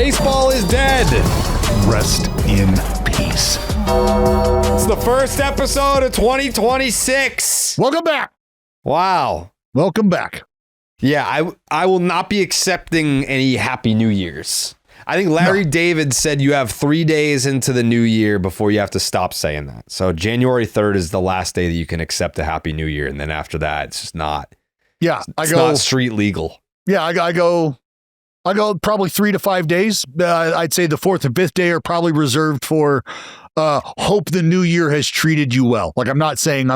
Baseball is dead. Rest in peace. It's the first episode of 2026. Welcome back. Wow. Welcome back. Yeah, I will not be accepting any Happy New Year's. I think Larry David said you have 3 days into the new year before you have to stop saying that. So January 3rd is the last day that you can accept a Happy New Year. And then after that, it's just not. Yeah, it's not street legal. Yeah, I go probably 3 to 5 days. I'd say the 4th and 5th day are probably reserved for hope the new year has treated you well. Like I'm not saying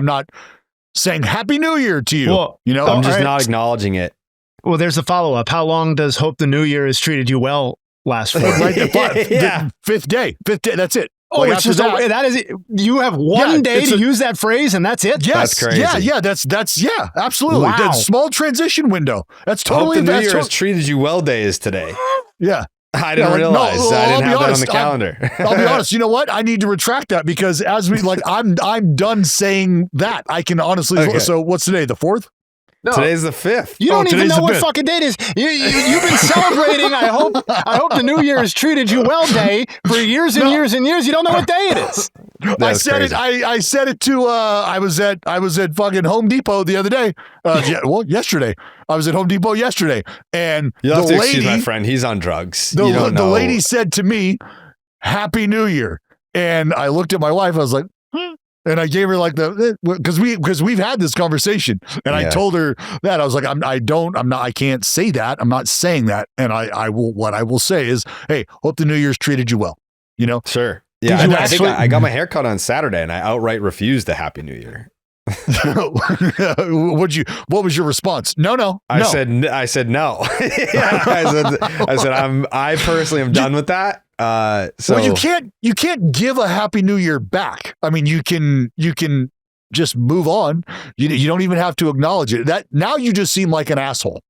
Happy New Year to you. Well, you know, I'm just not acknowledging it. Well, there's a follow-up. How long does hope the new year has treated you well last for? Right, the fifth day. That's it. Oh, like it's just that is it. You have one day to use that phrase, and that's it. Yes, that's crazy. Yeah, that's absolutely. Wow. That small transition window. That's totally. Hope the New Year has treated you well day is today. Yeah. I didn't realize. I didn't have that on the calendar. I'll be honest. You know what? I need to retract that because I'm done saying that. I can honestly. Okay. So what's today? The 4th? No. Today's the 5th. You don't even know what fucking date it is. You've been celebrating. I hope the New Year has treated you well day for years and years and years. You don't know what day it is. I said it. I said it to. I was at fucking Home Depot the other day. Yesterday. I was at Home Depot yesterday, and you'll have to excuse my friend. He's on drugs. The lady said to me, "Happy New Year," and I looked at my wife. I was like, and I gave her like because we've had this conversation, and I told her that I was like, I can't say that. I'm not saying that, and I will say is, hey, hope the New Year's treated you well. You know, sure, yeah. I think I got my hair cut on Saturday, and I outright refused a Happy New Year. What was your response? No. I said no. I said I personally am done with that. So you can't give a Happy New Year back. I mean, you can just move on. You don't even have to acknowledge it. That now you just seem like an asshole.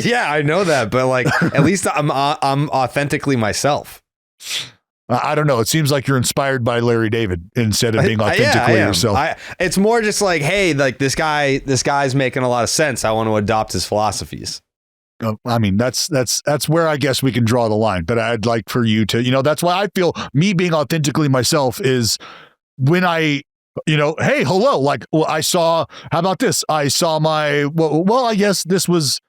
Yeah, I know that, but like at least I'm authentically myself. I don't know. It seems like you're inspired by Larry David instead of being authentically yourself. It's more just like, hey, like this guy's making a lot of sense. I want to adopt his philosophies. I mean, that's where I guess we can draw the line. But I'd like for you to, that's why I feel me being authentically myself is when I, hey, hello. Like, well, how about this? I saw I guess this was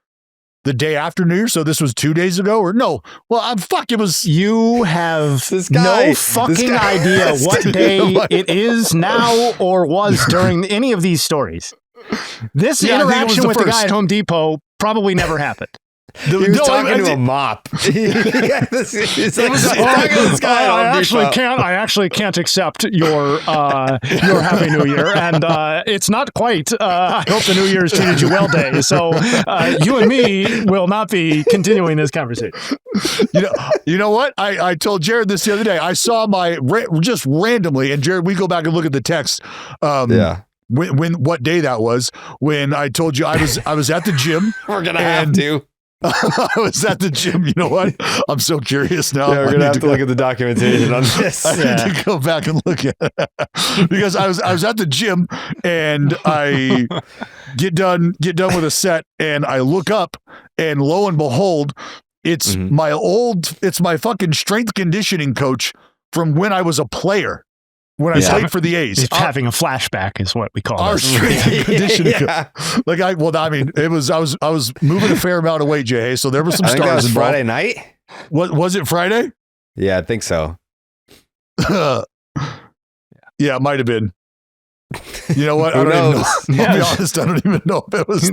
the day after New Year, so this was 2 days ago, or no? Well, it was. You have no fucking idea what day it is now or was during any of these stories. This interaction with the guy at Home Depot probably never happened. He was talking to a mop. I actually can't accept your Happy New Year, and it's not quite. I hope the New Year's treated you well day. So you and me will not be continuing this conversation. You know what? I told Jared this the other day. I saw just randomly, and Jared, we go back and look at the text. When what day that was? When I told you I was at the gym. We're gonna have to. I was at the gym. You know what? I'm so curious now. Yeah, we're gonna have to look at the documentation on this. I need to go back and look at it because I was at the gym and I get done with a set and I look up and lo and behold, it's my fucking strength conditioning coach from when I was a player. When I played for the A's. It's having a flashback is what we call our strength and conditioning. Like I was moving a fair amount of weight, Jay. So there were some stars involved. Friday night? What was it? Friday? Yeah, I think so. Yeah, it might have been. You know what? I don't even know. I'll be honest, I don't even know if it was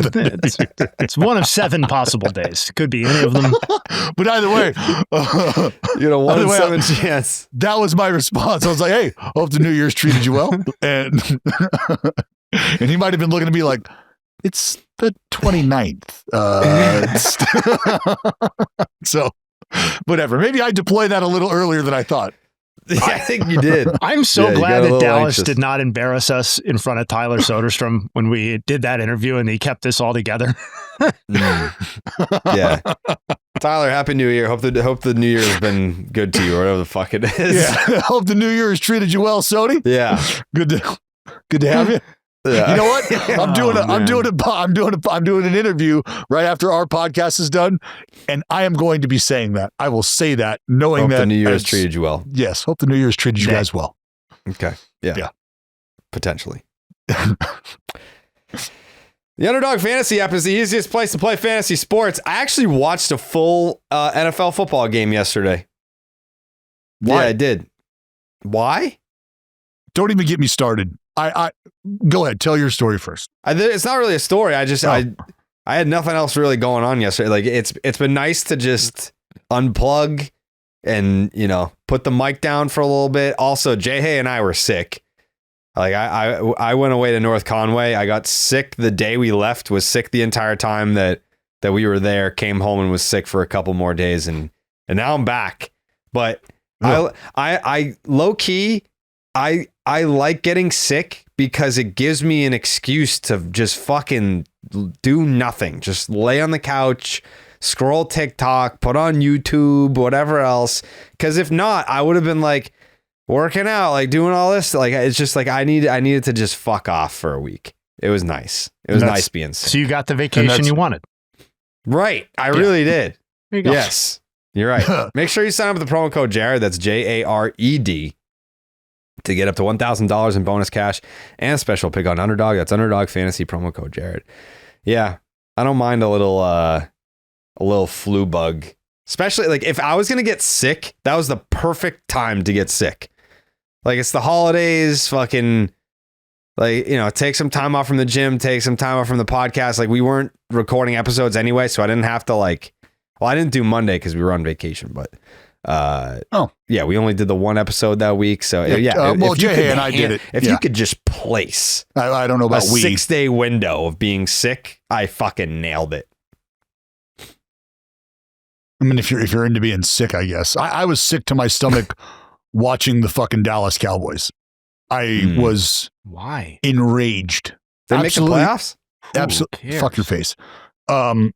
it's one of 7 possible days. Could be any of them. But either way, 1 in 7 chance. That was my response. I was like, hey, hope the New Year's treated you well. And he might have been looking at me like, it's the 29th. So whatever. Maybe I deployed that a little earlier than I thought. I think you did. I'm so glad that Dallas did not embarrass us in front of Tyler Soderstrom when we did that interview and he kept this all together. Yeah. Tyler, Happy New Year. Hope the New Year has been good to you or whatever the fuck it is. Yeah. Hope the New Year has treated you well, Sody. Yeah. Good to have you. You know what? I'm doing an interview right after our podcast is done, and I am going to be saying that. I will say that, knowing Hope that the New Year's treated you well. Yes, hope the New Year's treated you guys well. Okay. Yeah. Yeah. Potentially. The Underdog Fantasy app is the easiest place to play fantasy sports. I actually watched a full NFL football game yesterday. Why? Yeah, I did. Why? Don't even get me started. I go ahead. Tell your story first. It's not really a story. I had nothing else really going on yesterday. Like it's been nice to just unplug and, put the mic down for a little bit. Also, Jay and I were sick. Like I went away to North Conway. I got sick the day we left, was sick the entire time that we were there, came home and was sick for a couple more days. And now I'm back. But I low key, I like getting sick because it gives me an excuse to just fucking do nothing. Just lay on the couch, scroll TikTok, put on YouTube, whatever else. Because if not, I would have been like working out, like doing all this. Like it's just like I needed to just fuck off for a week. It was nice. It was nice being sick. So you got the vacation you wanted. Right. I really did. There you go. Yes. You're right. Make sure you sign up with the promo code Jared. That's JARED to get up to $1,000 in bonus cash and a special pick on Underdog. That's Underdog Fantasy promo code Jared. Yeah. I don't mind a little flu bug. Especially like if I was going to get sick, that was the perfect time to get sick. Like it's the holidays, fucking like, take some time off from the gym, take some time off from the podcast. Like we weren't recording episodes anyway, so I didn't have to I didn't do Monday because we were on vacation, but yeah, we only did the one episode that week. So Jay and I did it. If you could just place I don't know about a 6-day window of being sick, I fucking nailed it. I mean, if you're into being sick, I guess. I was sick to my stomach watching the fucking Dallas Cowboys. I was enraged. They make the playoffs? Absolutely. Fuck your face. I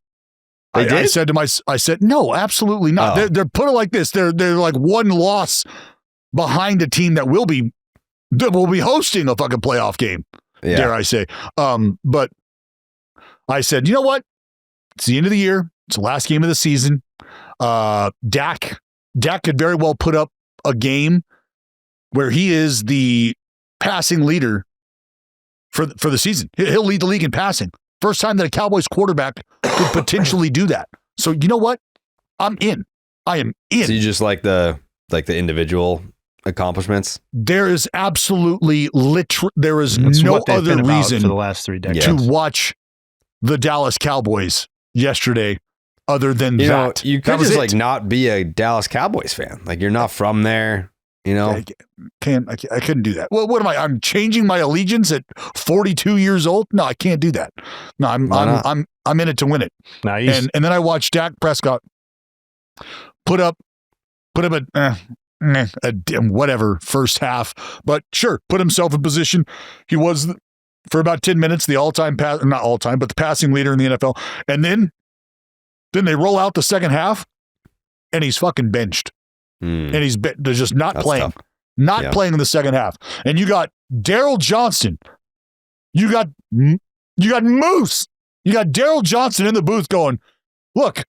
said, no, absolutely not. Oh. They're put it like this. They're like one loss behind a team that will be hosting a fucking playoff game. Yeah. Dare I say. But I said, you know what? It's the end of the year. It's the last game of the season. Dak could very well put up a game where he is the passing leader for the season. He'll lead the league in passing. First time that a Cowboys quarterback could potentially do that. So you know what? I'm in. I am in. So you just like the individual accomplishments? There is absolutely there is no other reason for the last 3 decades to watch the Dallas Cowboys yesterday other than that. You could just not be a Dallas Cowboys fan. Like you're not from there. I couldn't do that. Well, what am I? I'm changing my allegiance at 42 years old? No, I can't do that. No, I'm in it to win it. Nice. And then I watched Dak Prescott put up a whatever first half, but sure, put himself in position. He was for about 10 minutes the not all time, but the passing leader in the NFL. And then they roll out the second half, and he's fucking benched. And they're just not playing. Tough. Playing in the second half. And you got Daryl Johnston. You got Moose. You got Daryl Johnston in the booth going, look,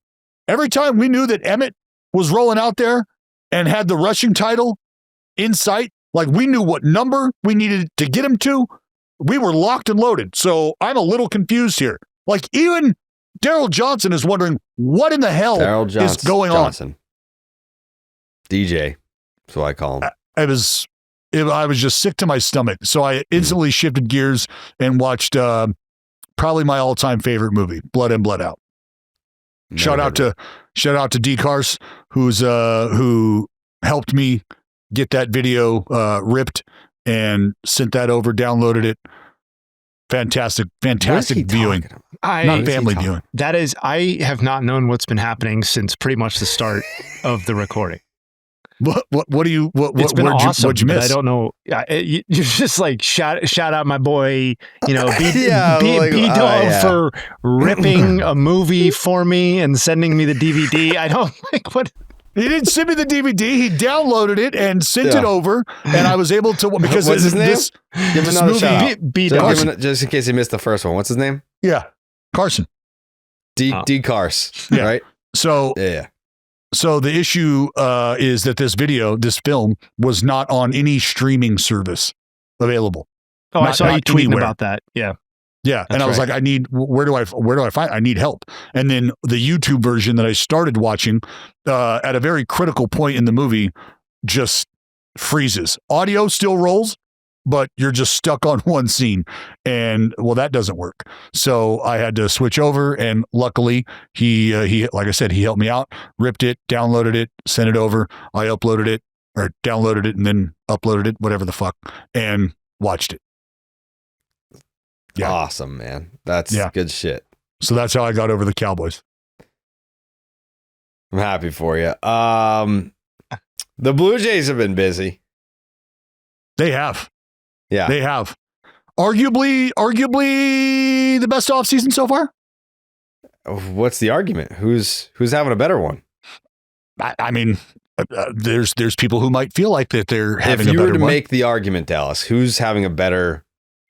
every time we knew that Emmett was rolling out there and had the rushing title in sight, like we knew what number we needed to get him to, we were locked and loaded. So I'm a little confused here. Like even Daryl Johnson is wondering what in the hell is going on. DJ, that's what I call him. I was just sick to my stomach, so I instantly shifted gears and watched probably my all-time favorite movie, Blood In, Blood Out. Shout out to D Cars, who helped me get that video ripped and sent that over, downloaded it. Fantastic viewing. Not family viewing. That is, I have not known what's been happening since pretty much the start of the recording. What do you it's been awesome, what'd you miss? I don't know. You just like shout out my boy, B Dog for ripping a movie for me and sending me the DVD. I don't like what. He didn't send me the DVD. He downloaded it and sent it over, and I was able to because What's his name? This, Give him this another movie, shout out. B. Just in case he missed the first one. What's his name? Yeah, Carson. D Cars. Yeah. Right. So Yeah. So the issue is that this film was not on any streaming service available. Oh, I Not- saw you not tweeting anywhere. about that. Yeah. Yeah, and I was right. like, where do I find? I need help. And then the YouTube version that I started watching at a very critical point in the movie just freezes. Audio still rolls, but you're just stuck on one scene, and well, that doesn't work. So I had to switch over, and luckily he like I said, he helped me out, ripped it, downloaded it, sent it over. I uploaded it or downloaded it and then uploaded it, whatever the fuck, and watched it. Yeah. Awesome, man. That's good shit. So that's how I got over the Cowboys. I'm happy for you. The Blue Jays have been busy. They have. Yeah. They have. Arguably the best offseason so far? What's the argument? Who's having a better one? I mean, there's people who might feel like that they're having a better one. If you were to make the argument, Dallas, who's having a better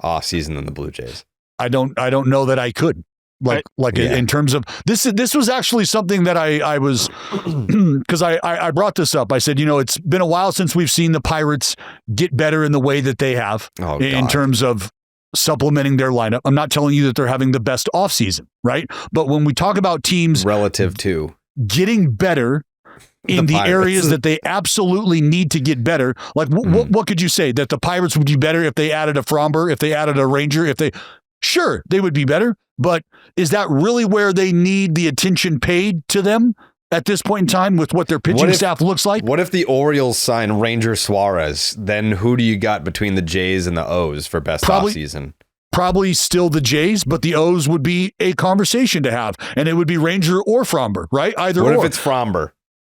offseason than the Blue Jays? I don't know that I could. In terms of this was actually something that I was because I brought this up. I said, it's been a while since we've seen the Pirates get better in the way that they have in terms of supplementing their lineup. I'm not telling you that they're having the best offseason, right? But when we talk about teams relative to getting better in the areas that they absolutely need to get better, like what could you say? That the Pirates would be better if they added a Fromber, if they added a Ranger, sure, they would be better. But is that really where they need the attention paid to them at this point in time with what their pitching staff looks like? What if the Orioles sign Ranger Suarez? Then who do you got between the Jays and the O's for best offseason? Probably still the Jays, but the O's would be a conversation to have, and it would be Ranger or Fromber, right? Either or. What if it's Fromber?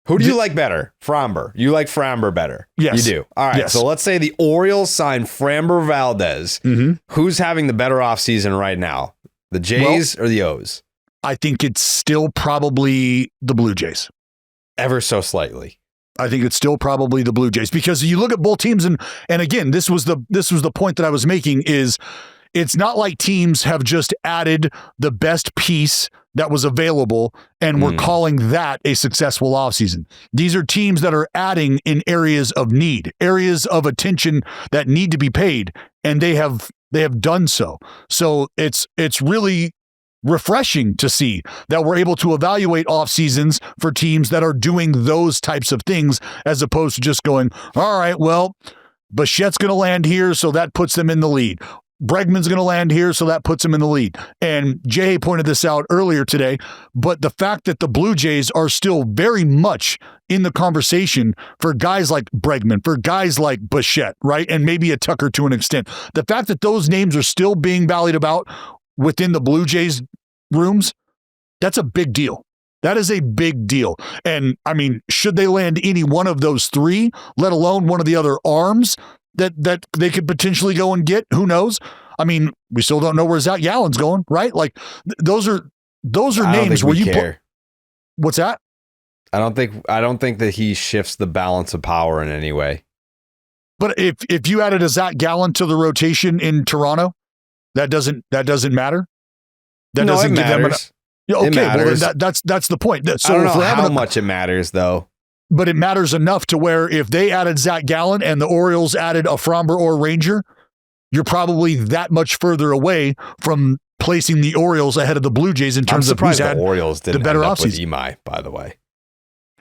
Who do you like better? Fromber. You like Fromber better? Yes. You do. All right. Yes. So let's say the Orioles sign Framber Valdez. Mm-hmm. Who's having the better offseason right now? The Jays or the O's? I think it's still probably the Blue Jays. Ever so slightly. I think it's still probably the Blue Jays because you look at both teams and again, this was the point that I was making is it's not like teams have just added the best piece that was available and we're calling that a successful offseason. These are teams that are adding in areas of need, areas of attention that need to be paid, and they have done so. So it's really refreshing to see that we're able to evaluate off seasons for teams that are doing those types of things as opposed to just going, all right, well, Bichette's going to land here, so that puts them in the lead. Bregman's going to land here, so that puts him in the lead. And Jay pointed this out earlier today, but the fact that the Blue Jays are still very much in the conversation for guys like Bregman, for guys like Bichette, right? And maybe a Tucker to an extent. The fact that those names are still being ballied about within the Blue Jays rooms, that's a big deal. That is a big deal. And I mean, should they land any one of those three, let alone one of the other arms that they could potentially go and get, who knows? I mean, we still don't know where Zach Gallen's going, right? Like those are names where you care. What's that? I don't think that he shifts the balance of power in any way. But if you added a Zach Gallen to the rotation in Toronto, that doesn't matter. That no, doesn't it give matters. them okay, it matters. Well that's the point. So I don't know if how much it matters though. But it matters enough to where if they added Zach Gallen and the Orioles added a Fromber or Ranger, you're probably that much further away from placing the Orioles ahead of the Blue Jays in terms of who's had the Orioles didn't the better end up with offseason. Imai, by the way.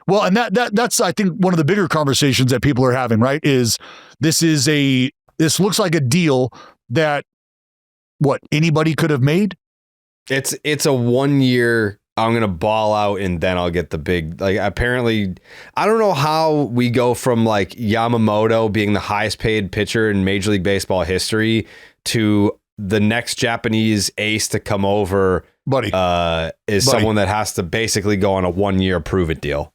Well, and that's I think one of the bigger conversations that people are having, right? Is this looks like a deal that anybody could have made? It's a 1 year. I'm going to ball out and then I'll get the big, apparently, I don't know how we go from Yamamoto being the highest paid pitcher in Major League Baseball history to the next Japanese ace to come over someone that has to basically go on a 1 year prove it deal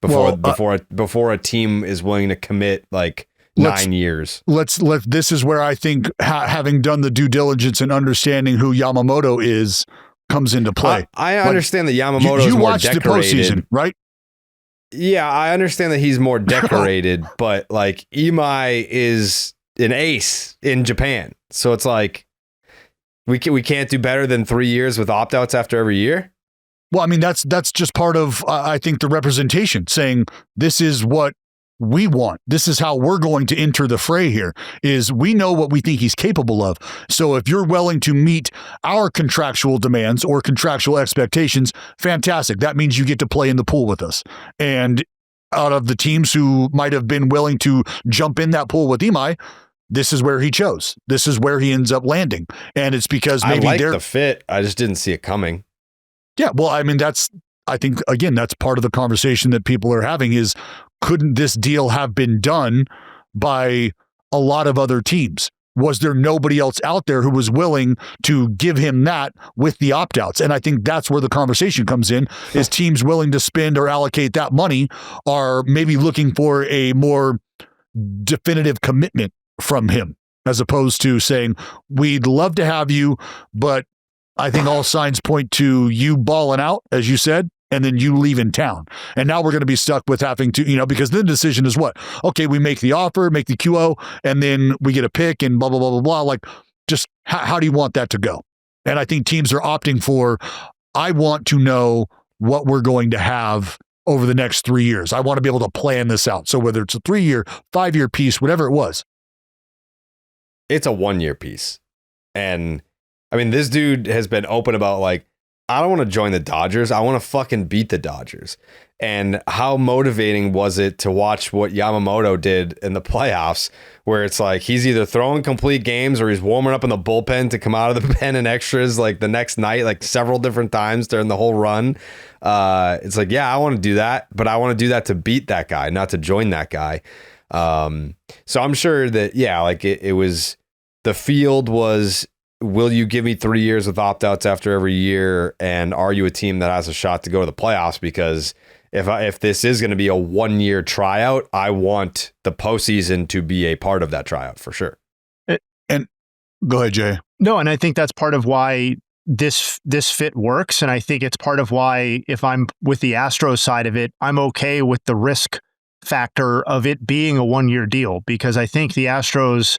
before a team is willing to commit 9 years. This is where I think having done the due diligence and understanding who Yamamoto is comes into play. I understand that Yamamoto is more watched decorated. the postseason, right? Yeah, I understand that he's more decorated, but like Imai is an ace in Japan. So it's like we can't do better than 3 years with opt-outs after every year. Well, I mean, that's just part of, I think, the representation, saying this is what we want. This is how we're going to enter the fray here, is we know what we think he's capable of. So if you're willing to meet our contractual demands or contractual expectations, fantastic. That means you get to play in the pool with us. And out of the teams who might have been willing to jump in that pool with Imai, this is where he chose. This is where he ends up landing. And it's because maybe I like the fit. I just didn't see it coming. Yeah, well, I mean, I think, again, that's part of the conversation that people are having is, couldn't this deal have been done by a lot of other teams? Was there nobody else out there who was willing to give him that with the opt-outs? And I think that's where the conversation comes in, is teams willing to spend or allocate that money are maybe looking for a more definitive commitment from him, as opposed to saying, we'd love to have you, but I think all signs point to you balling out, as you said, and then you leaving town. And now we're going to be stuck with having to, because the decision is what? Okay, we make the offer, make the QO, and then we get a pick and blah, blah, blah, blah, blah. Like, just how do you want that to go? And I think teams are opting for, I want to know what we're going to have over the next 3 years. I want to be able to plan this out. So whether it's a 3-year, 5-year piece, whatever it was. It's a 1-year piece. And I mean, this dude has been open about like, I don't want to join the Dodgers. I want to fucking beat the Dodgers. And how motivating was it to watch what Yamamoto did in the playoffs, where it's like he's either throwing complete games or he's warming up in the bullpen to come out of the pen in extras like the next night, like several different times during the whole run. It's like, yeah, I want to do that, but I want to do that to beat that guy, not to join that guy. So I'm sure that, yeah, like it was, the field was, will you give me 3 years with opt-outs after every year? And are you a team that has a shot to go to the playoffs? Because if this is going to be a 1-year tryout, I want the postseason to be a part of that tryout for sure. And go ahead, Jay. No, and I think that's part of why this fit works. And I think it's part of why, if I'm with the Astros side of it, I'm okay with the risk factor of it being a 1-year deal, because I think the Astros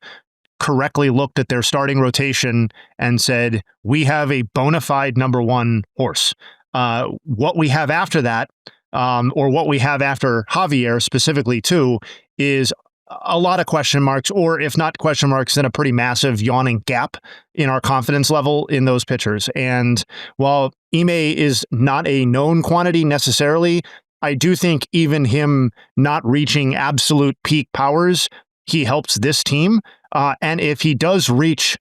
correctly looked at their starting rotation and said, we have a bona fide number one horse. What we have after that, or what we have after Javier specifically too, is a lot of question marks, or if not question marks, then a pretty massive yawning gap in our confidence level in those pitchers. And while Imai is not a known quantity necessarily, I do think even him not reaching absolute peak powers, he helps this team. And if he does reach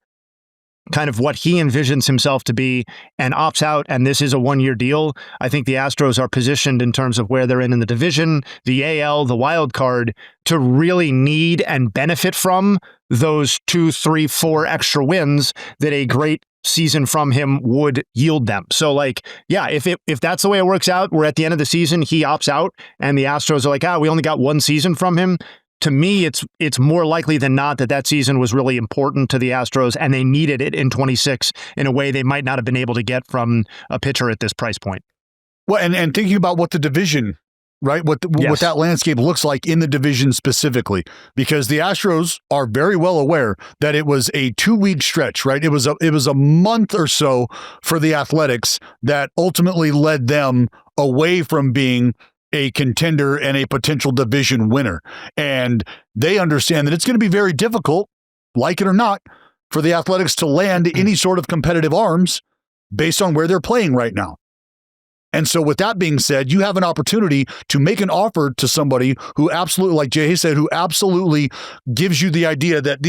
kind of what he envisions himself to be and opts out, and this is a 1-year deal, I think the Astros are positioned in terms of where they're in the division, the AL, the wild card, to really need and benefit from those 2, 3, 4 extra wins that a great season from him would yield them. So like, yeah, if that's the way it works out, we're at the end of the season, he opts out, and the Astros are like, we only got 1 season from him. To me, it's more likely than not that season was really important to the Astros, and they needed it in 26 in a way they might not have been able to get from a pitcher at this price point. Well, and thinking about what the division, right, what that landscape looks like in the division specifically, because the Astros are very well aware that it was a 2-week stretch, right? It was a month or so for the Athletics that ultimately led them away from being a contender and a potential division winner. And they understand that it's going to be very difficult, like it or not, for the Athletics to land any sort of competitive arms based on where they're playing right now. And so with that being said, you have an opportunity to make an offer to somebody who absolutely, like Jay said, who absolutely gives you the idea that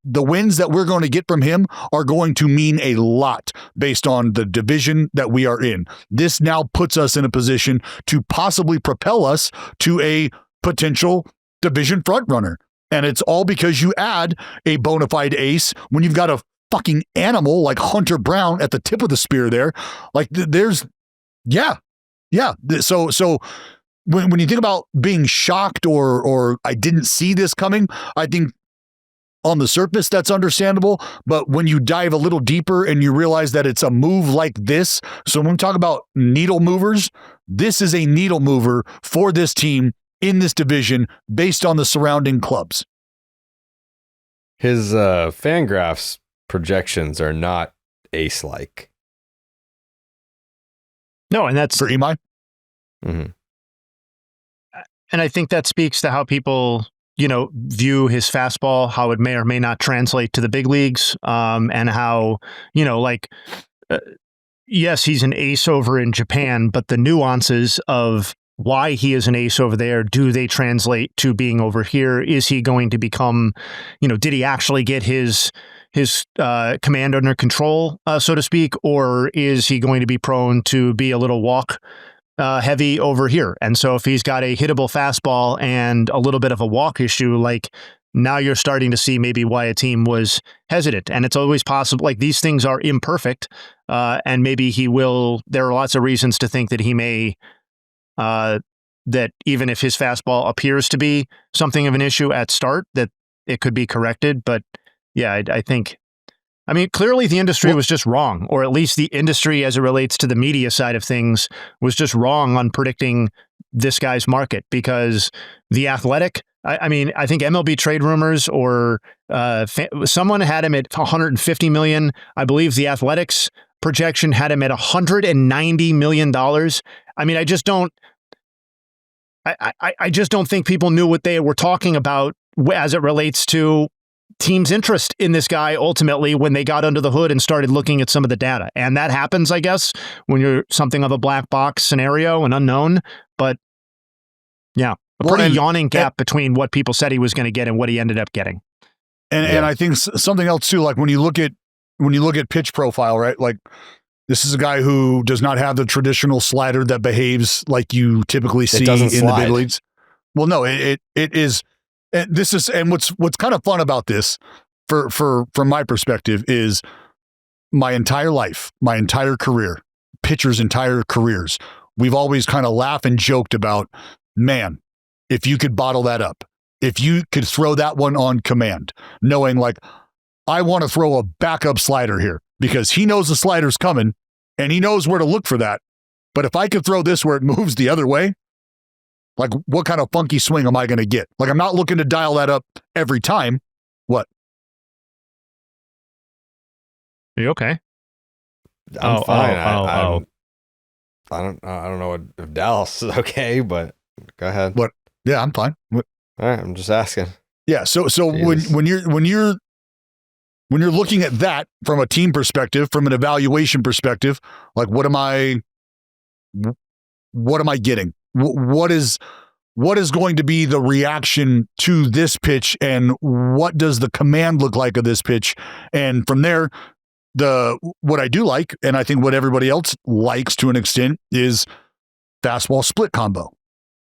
the wins that we're going to get from him are going to mean a lot based on the division that we are in. This now puts us in a position to possibly propel us to a potential division frontrunner. And it's all because you add a bona fide ace when you've got a fucking animal like Hunter Brown at the tip of the spear there. Like Yeah. So when you think about being shocked or I didn't see this coming, I think on the surface, that's understandable. But when you dive a little deeper and you realize that it's a move like this, so when we talk about needle movers, this is a needle mover for this team in this division based on the surrounding clubs. His Fangraphs projections are not ace-like. No, and that's for Imai. Mm-hmm. And I think that speaks to how people, view his fastball, how it may or may not translate to the big leagues, and how, yes, he's an ace over in Japan, but the nuances of why he is an ace over there, do they translate to being over here? Is he going to become, did he actually get his command under control, so to speak, or is he going to be prone to be a little walk heavy over here? And so if he's got a hittable fastball and a little bit of a walk issue, now you're starting to see maybe why a team was hesitant. And it's always possible, these things are imperfect, and maybe there are lots of reasons to think that he may, that even if his fastball appears to be something of an issue at start, that it could be corrected. But yeah, I think, clearly the industry was just wrong, or at least the industry as it relates to the media side of things was just wrong on predicting this guy's market, because The Athletic, I think MLB Trade Rumors or someone had him at 150 million. I believe The Athletic's projection had him at $190 million. I just don't think people knew what they were talking about as it relates to teams' interest in this guy ultimately when they got under the hood and started looking at some of the data. And that happens, I guess, when you're something of a black box scenario, an unknown. But yeah, a pretty yawning gap between what people said he was going to get and what he ended up getting. And I think something else too, when you look at pitch profile, right? This is a guy who does not have the traditional slider that behaves like you typically see in the big leagues. Well, no, it is. And this is, and what's kind of fun about this, from my perspective, is my entire life, my entire career, pitchers' entire careers, we've always kind of laughed and joked about, man, if you could bottle that up, if you could throw that one on command, knowing I want to throw a backup slider here because he knows the slider's coming and he knows where to look for that. But if I could throw this where it moves the other way, what kind of funky swing am I going to get? I'm not looking to dial that up every time. What? Are you okay? I'm fine. I don't know if Dallas is okay, but go ahead. What? Yeah, I'm fine. What? All right, I'm just asking. Yeah. So when you're looking at that from a team perspective, from an evaluation perspective, what am I getting? What is going to be the reaction to this pitch, and what does the command look like of this pitch? And from there, what I do like, and I think what everybody else likes to an extent, is fastball split combo,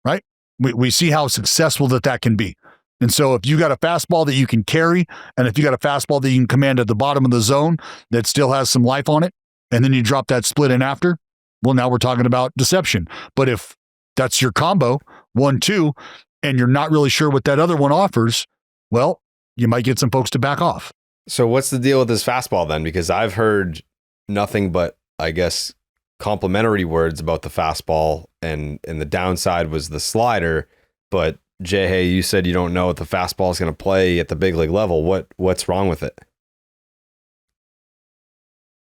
right? We see how successful that can be. And so if you got a fastball that you can carry, and if you got a fastball that you can command at the bottom of the zone that still has some life on it, and then you drop that split in after, well, now we're talking about deception. But if that's your combo, 1-2, and you're not really sure what that other one offers, well, you might get some folks to back off. So what's the deal with this fastball then? Because I've heard nothing but, I guess, complimentary words about the fastball, and the downside was the slider. But Jay, hey, you said you don't know if the fastball is going to play at the big league level. What's wrong with it?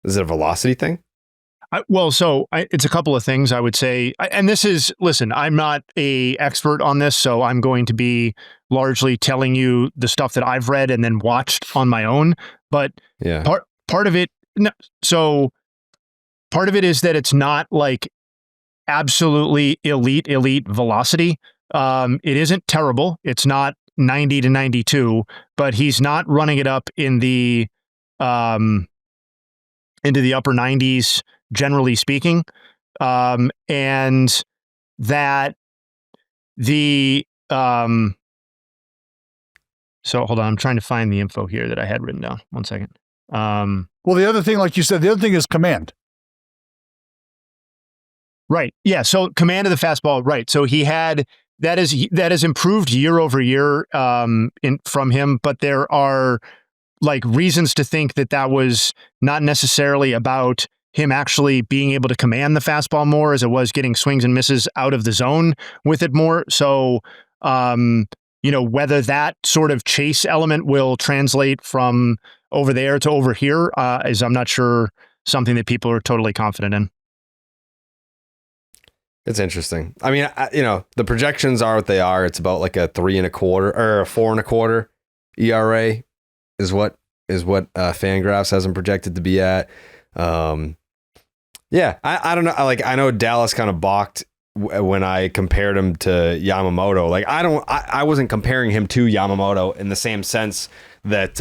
Is it a velocity thing? It's a couple of things I would say. And this is, listen, I'm not an expert on this, so I'm going to be largely telling you the stuff that I've read and then watched on my own. But yeah, part of it, part of it is that it's not absolutely elite velocity. It isn't terrible. It's not 90 to 92, but he's not running it up into the upper 90s, generally speaking. And that so hold on, I'm trying to find the info here that I had written down. 1 second. Well, the other thing, like you said, the other thing is command. Right. Yeah. So command of the fastball. Right. So he had that is improved year over year from him, but there are like reasons to think that was not necessarily about him actually being able to command the fastball more as it was getting swings and misses out of the zone with it more. So, whether that sort of chase element will translate from over there to over here is, I'm not sure, something that people are totally confident in. It's interesting. I mean, the projections are what they are. It's about like a 3.25 or a 4.25 ERA is what Fangraphs has him projected to be at. Yeah, I don't know. I know Dallas kind of balked when I compared him to Yamamoto. Like, I wasn't comparing him to Yamamoto in the same sense that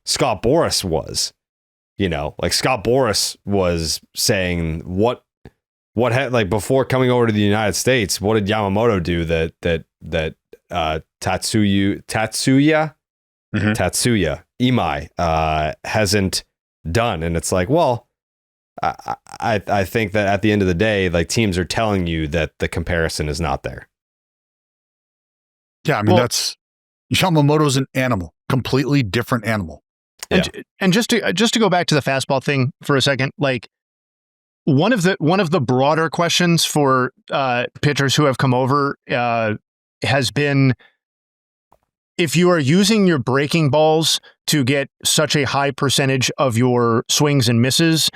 Scott Boras was. Like Scott Boras was saying what like before coming over to the United States, what did Yamamoto do that Tatsuya Imai hasn't done? And it's like, well, I think that at the end of the day, like, teams are telling you that the comparison is not there. Yeah, I mean, that's Yamamoto's an animal, completely different animal. And just to go back to the fastball thing for a second, like one of the broader questions for pitchers who have come over has been, if you are using your breaking balls to get such a high percentage of your swings and misses,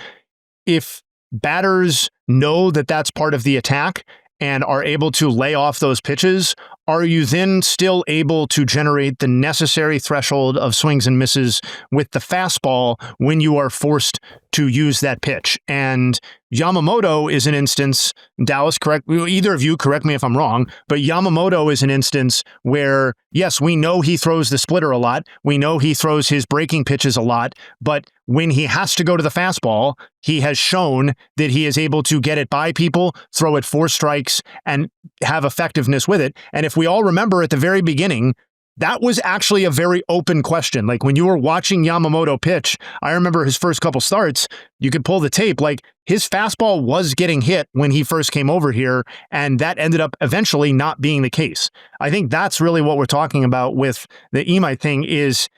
if batters know that that's part of the attack and are able to lay off those pitches, are you then still able to generate the necessary threshold of swings and misses with the fastball when you are forced to use that pitch? And Yamamoto is an instance, Dallas, either of you correct me if I'm wrong, but Yamamoto is an instance where, yes, we know he throws the splitter a lot. We know he throws his breaking pitches a lot, but when he has to go to the fastball, he has shown that he is able to get it by people, throw it 4 strikes, and have effectiveness with it. And if we all remember at the very beginning, that was actually a very open question. Like when you were watching Yamamoto pitch, I remember his first couple starts, you could pull the tape, like his fastball was getting hit when he first came over here, and that ended up eventually not being the case. I think that's really what we're talking about with the Imai thing is,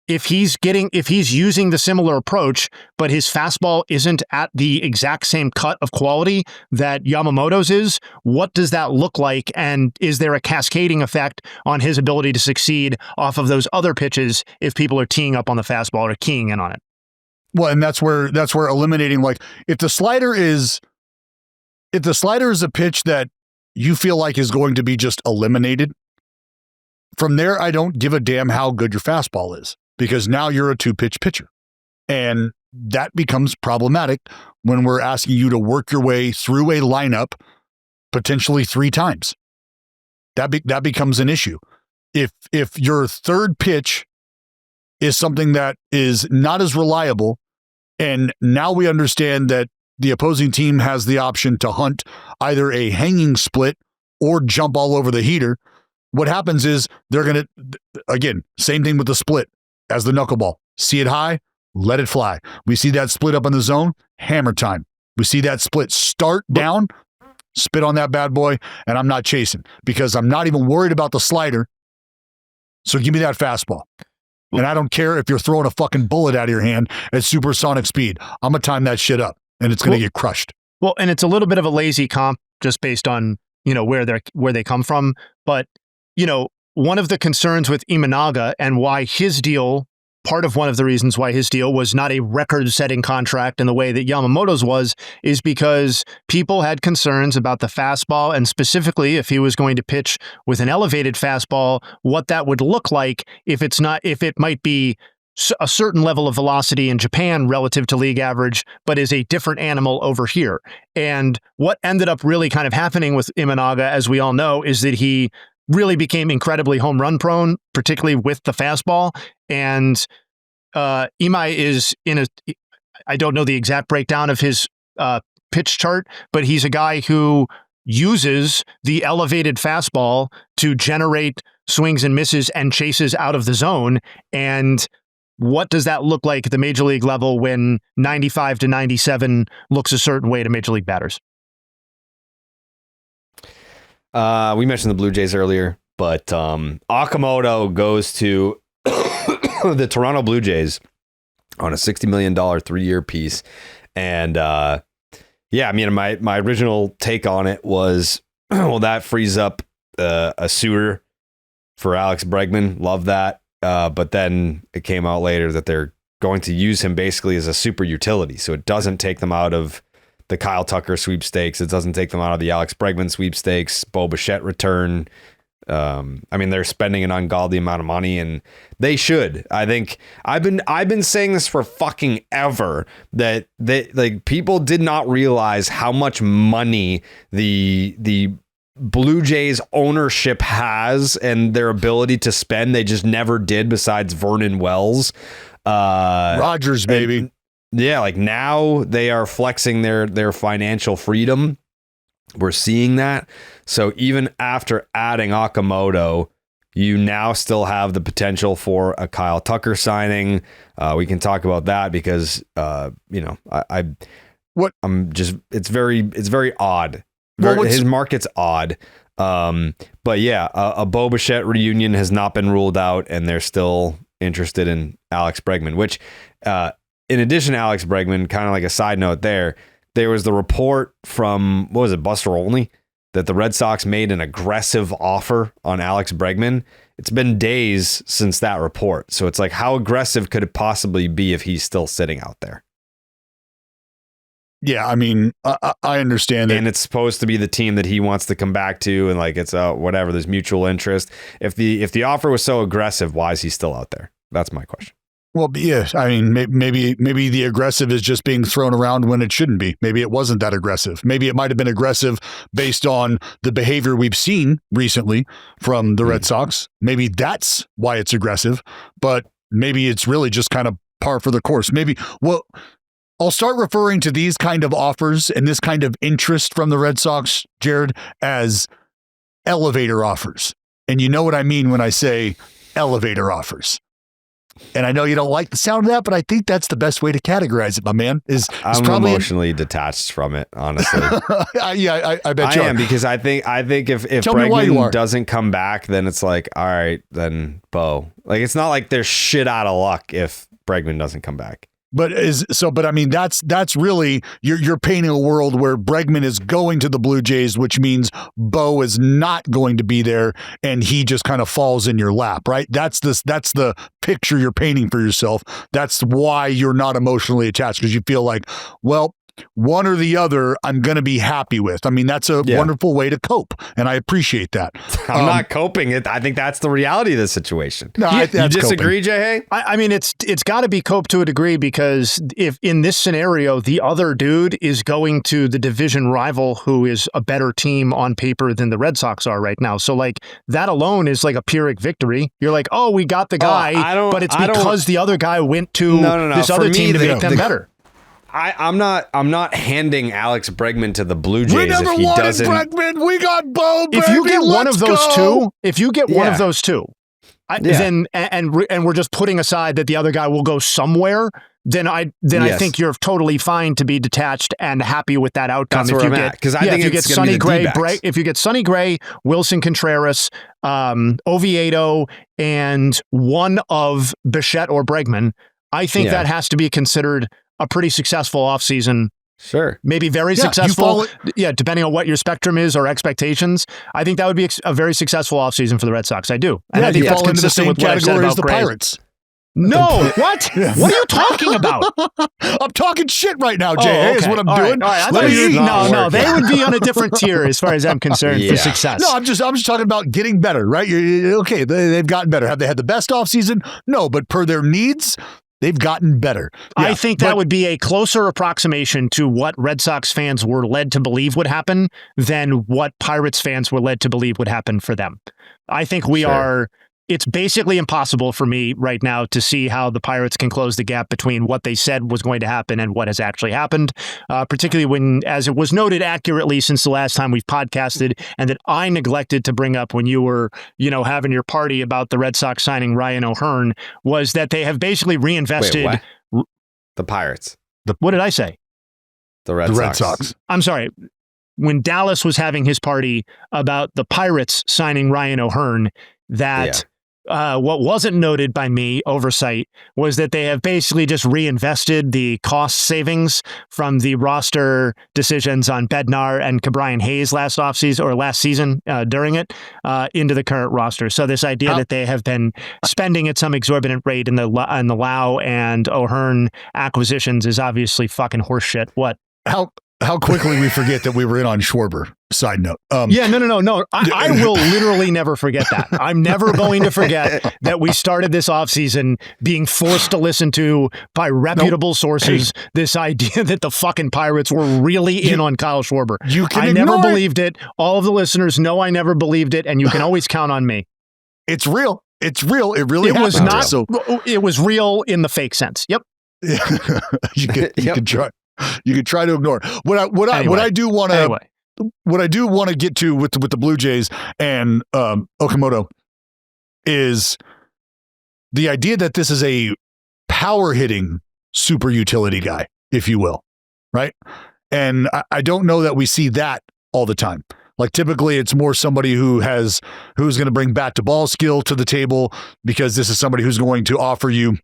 if he's using the similar approach, but his fastball isn't at the exact same cut of quality that Yamamoto's is, what does that look like? And is there a cascading effect on his ability to succeed off of those other pitches if people are teeing up on the fastball or keying in on it? Well, and that's where eliminating, like, if the slider is a pitch that you feel like is going to be just eliminated, from there, I don't give a damn how good your fastball is, because now you're a 2-pitch pitcher. And that becomes problematic when we're asking you to work your way through a lineup potentially 3 times. That becomes an issue. If your third pitch is something that is not as reliable, and now we understand that the opposing team has the option to hunt either a hanging split or jump all over the heater, what happens is they're going to, again, same thing with the split as the knuckleball. See it high, let it fly. We see that split up in the zone, hammer time. We see that split start down, spit on that bad boy, and I'm not chasing because I'm not even worried about the slider. So give me that fastball. And I don't care if you're throwing a fucking bullet out of your hand at supersonic speed. I'm going to time that shit up, and it's going to get crushed. Well, and it's a little bit of a lazy comp just based on, where they come from. But, one of the concerns with Imanaga and why his deal, part of one of the reasons why his deal was not a record-setting contract in the way that Yamamoto's was, is because people had concerns about the fastball, and specifically if he was going to pitch with an elevated fastball, what that would look like if it might be a certain level of velocity in Japan relative to league average, but is a different animal over here. And what ended up really kind of happening with Imanaga, as we all know, is that he really became incredibly home run prone, particularly with the fastball. And Imai is I don't know the exact breakdown of his pitch chart, but he's a guy who uses the elevated fastball to generate swings and misses and chases out of the zone. And what does that look like at the major league level when 95 to 97 looks a certain way to major league batters? We mentioned the Blue Jays earlier, but Okamoto goes to the Toronto Blue Jays on a $60 million 3-year piece. And yeah, I mean, my original take on it was, well, that frees up a suitor for Alex Bregman. Love that. But then it came out later that they're going to use him basically as a super utility. So it doesn't take them out of the Kyle Tucker sweepstakes. It doesn't take them out of the Alex Bregman sweepstakes, Bo Bichette return. I mean, they're spending an ungodly amount of money, and they should. I think I've been saying this for fucking ever, that like people did not realize how much money the Blue Jays ownership has and their ability to spend. They just never did, besides Vernon Wells. Rogers, baby. Yeah, like now they are flexing their financial freedom. We're seeing that. So even after adding Okamoto, you now still have the potential for a Kyle Tucker signing. We can talk about that because it's very odd. His market's odd. But yeah, a Bo Bichette reunion has not been ruled out, and they're still interested in Alex Bregman, which in addition to Alex Bregman, kind of like a side note there was the report from, what was it, Buster Olney, that the Red Sox made an aggressive offer on Alex Bregman. It's been days since that report. So it's like, how aggressive could it possibly be if he's still sitting out there? Yeah, I mean, I understand it. And it's supposed to be the team that he wants to come back to, and like it's whatever, there's mutual interest. If the offer was so aggressive, why is he still out there? That's my question. Well, yeah, I mean, maybe the aggressive is just being thrown around when it shouldn't be. Maybe it wasn't that aggressive. Maybe it might have been aggressive based on the behavior we've seen recently from the Red Sox. Maybe that's why it's aggressive, but maybe it's really just kind of par for the course. Maybe, well, I'll start referring to these kind of offers and this kind of interest from the Red Sox, Jared, as elevator offers. And you know what I mean when I say elevator offers. And I know you don't like the sound of that, but I think that's the best way to categorize it, my man. I'm probably emotionally detached from it, honestly. Yeah, I bet you I am, because I think if Bregman doesn't come back, then it's like, all right, then Bo. Like, it's not like there's shit out of luck if Bregman doesn't come back. But I mean, that's really, you're painting a world where Bregman is going to the Blue Jays, which means Bo is not going to be there, and he just kind of falls in your lap, right? That's the picture you're painting for yourself. That's why you're not emotionally attached, because you feel like, well, one or the other I'm going to be happy with. I mean, that's a wonderful way to cope, and I appreciate that. I'm not coping it. I think that's the reality of the situation. No, you disagree, Jay? I mean, it's got to be coped to a degree, because if in this scenario, the other dude is going to the division rival who is a better team on paper than the Red Sox are right now. So like that alone is like a Pyrrhic victory. You're like, oh, we got the guy, but it's because the other guy went to this other team to make them better. I'm not handing Alex Bregman to the Blue Jays. We never wanted Bregman. We got Bo. If you get one of those two, then and we're just putting aside that the other guy will go somewhere, then I think you're totally fine to be detached and happy with that outcome. That's where I'm at, because I think if you get Sonny Gray, if you get Sonny Gray, Wilson Contreras, Oviedo, and one of Bichette or Bregman, I think that has to be considered a pretty successful offseason. Sure. Maybe very successful. Depending on what your spectrum is or expectations. I think that would be a very successful offseason for the Red Sox. I do. And I think that's consistent with what I've said about the Pirates. No, what? What are you talking about? I'm talking shit right now, Jay. Is what I'm doing. All right. No, they would be on a different tier as far as I'm concerned for success. No, I'm just talking about getting better, right? Okay, they've gotten better. Have they had the best offseason? No, but per their needs, they've gotten better. Yeah, I think that would be a closer approximation to what Red Sox fans were led to believe would happen than what Pirates fans were led to believe would happen for them. I think it's basically impossible for me right now to see how the Pirates can close the gap between what they said was going to happen and what has actually happened, particularly when, as it was noted accurately since the last time we've podcasted, and that I neglected to bring up when you were, having your party about the Red Sox signing Ryan O'Hearn, was that they have basically reinvested. Wait, what? The Pirates. What did I say? The Red Sox. I'm sorry. when Dallas was having his party about the Pirates signing Ryan O'Hearn, that what wasn't noted by me, oversight, was that they have basically just reinvested the cost savings from the roster decisions on Bednar and Cabrian Hayes last season during it into the current roster. So this idea that they have been spending at some exorbitant rate in the Lau and O'Hearn acquisitions is obviously fucking horseshit. What? How quickly we forget that we were in on Schwarber. Side note. No. I will literally never forget that. I'm never going to forget that we started this offseason being forced to listen to by reputable sources this idea that the fucking Pirates were really in on Kyle Schwarber. I never believed it. All of the listeners know I never believed it, and you can always count on me. It's real. It's real. It really was not. So it was real in the fake sense. Yep. You could try. You could try to ignore what I do want to get to with the Blue Jays and Okamoto is the idea that this is a power hitting super utility guy, if you will, right? And I don't know that we see that all the time. Like typically it's more somebody who's going to bring bat to ball skill to the table, because this is somebody who's going to offer you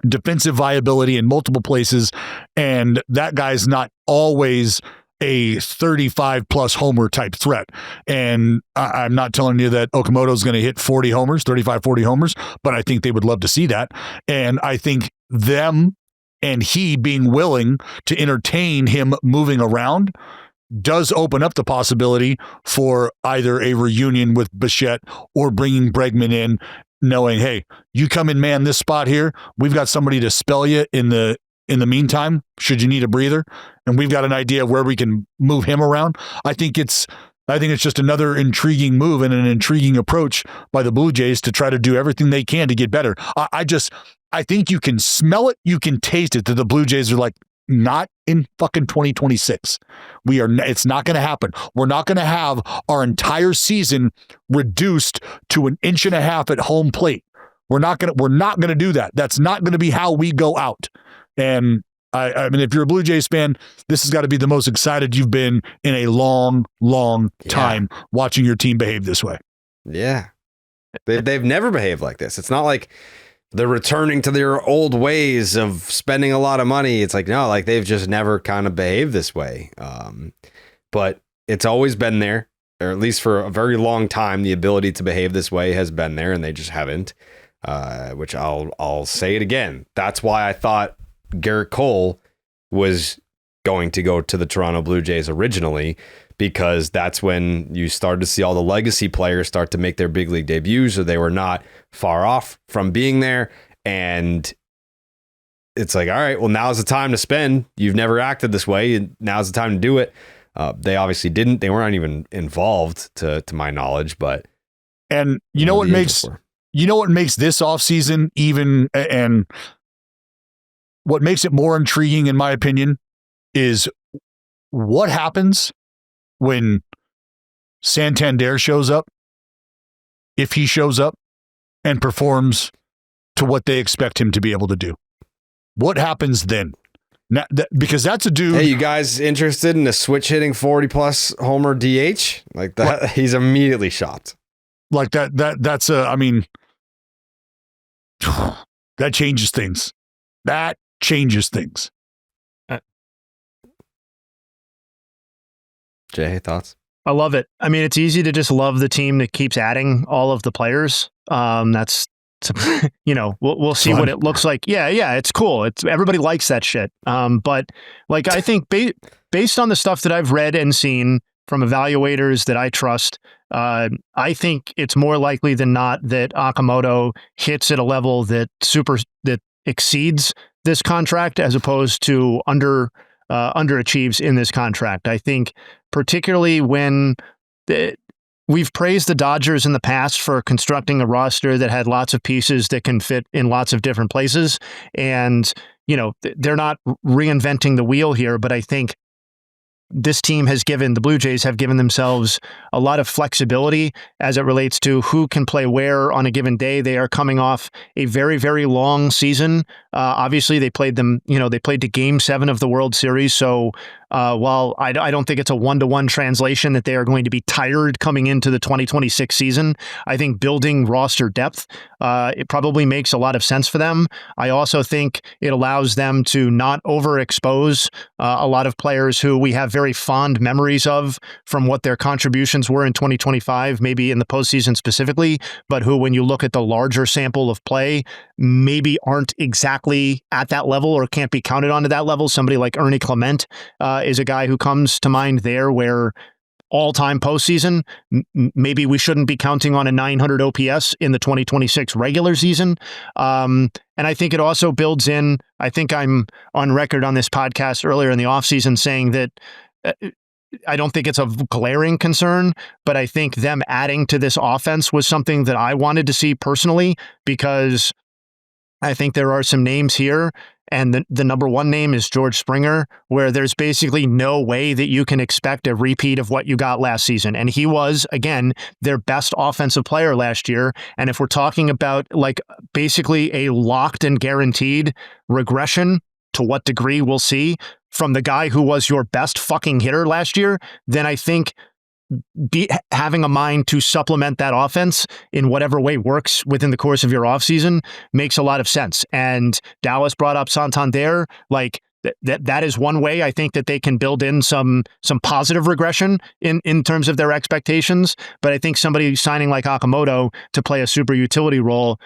defensive viability in multiple places, and that guy's not always a 35 plus homer type threat. And I'm not telling you that Okamoto is going to hit 40 homers, 35, 40 homers, but I think they would love to see that. And I think them and he being willing to entertain him moving around does open up the possibility for either a reunion with Bichette or bringing Bregman in, knowing, hey, you come in, man, this spot here, we've got somebody to spell you in the meantime, should you need a breather, and we've got an idea of where we can move him around. I think it's just another intriguing move and an intriguing approach by the Blue Jays to try to do everything they can to get better. I think you can smell it, you can taste it, that the Blue Jays are like, not in fucking 2026. It's not going to happen. We're not going to have our entire season reduced to an inch and a half at home plate. We're not going to do that. That's not going to be how we go out. And I mean, if you're a Blue Jays fan, this has got to be the most excited you've been in a long, long time watching your team behave this way. Yeah. They've never behaved like this. It's not like they're returning to their old ways of spending a lot of money. It's like, no, like they've just never kind of behaved this way. But it's always been there, or at least for a very long time, the ability to behave this way has been there, and they just haven't, which I'll say it again. That's why I thought Garrett Cole was going to go to the Toronto Blue Jays originally, because that's when you started to see all the legacy players start to make their big league debuts, so they were not far off from being there. And it's like, all right, well, now's the time to spend. You've never acted this way, and now's the time to do it. They obviously didn't. They weren't even involved to my knowledge, but and you know what makes this offseason even, and what makes it more intriguing, in my opinion, is what happens when Santander shows up, if he shows up and performs to what they expect him to be able to do. What happens then? Now, because that's a dude. Hey, you guys interested in a switch hitting 40 plus homer DH? Like that, what? He's immediately shopped. Like that's I mean, that changes things. That changes things. Jay, thoughts? I love it. I mean, it's easy to just love the team that keeps adding all of the players. That's, we'll see what it looks like. Yeah, it's cool. Everybody likes that shit. But like, I think based on the stuff that I've read and seen from evaluators that I trust, I think it's more likely than not that Okamoto hits at a level that exceeds this contract, as opposed to underachieves in this contract. I think particularly when we've praised the Dodgers in the past for constructing a roster that had lots of pieces that can fit in lots of different places. And, they're not reinventing the wheel here, but I think this team the Blue Jays have given themselves a lot of flexibility as it relates to who can play where on a given day. They are coming off a very, very long season Obviously, they played them. They played to Game 7 of the World Series. So while I don't think it's a 1-to-1 translation that they are going to be tired coming into the 2026 season, I think building roster depth, it probably makes a lot of sense for them. I also think it allows them to not overexpose a lot of players who we have very fond memories of from what their contributions were in 2025, maybe in the postseason specifically, but who, when you look at the larger sample of play, maybe aren't exactly at that level or can't be counted on to that level. Somebody like Ernie Clement is a guy who comes to mind there, where all-time postseason, maybe we shouldn't be counting on a 900 OPS in the 2026 regular season. And I think it also builds in, I think I'm on record on this podcast earlier in the offseason saying that I don't think it's a glaring concern, but I think them adding to this offense was something that I wanted to see personally, because I think there are some names here, and the number one name is George Springer, where there's basically no way that you can expect a repeat of what you got last season. And he was, again, their best offensive player last year. And if we're talking about like basically a locked and guaranteed regression, to what degree we'll see from the guy who was your best fucking hitter last year, then I think having a mind to supplement that offense in whatever way works within the course of your offseason makes a lot of sense. And Dallas brought up Santander. Like that is one way I think that they can build in some positive regression in terms of their expectations. But I think somebody signing like Okamoto to play a super utility role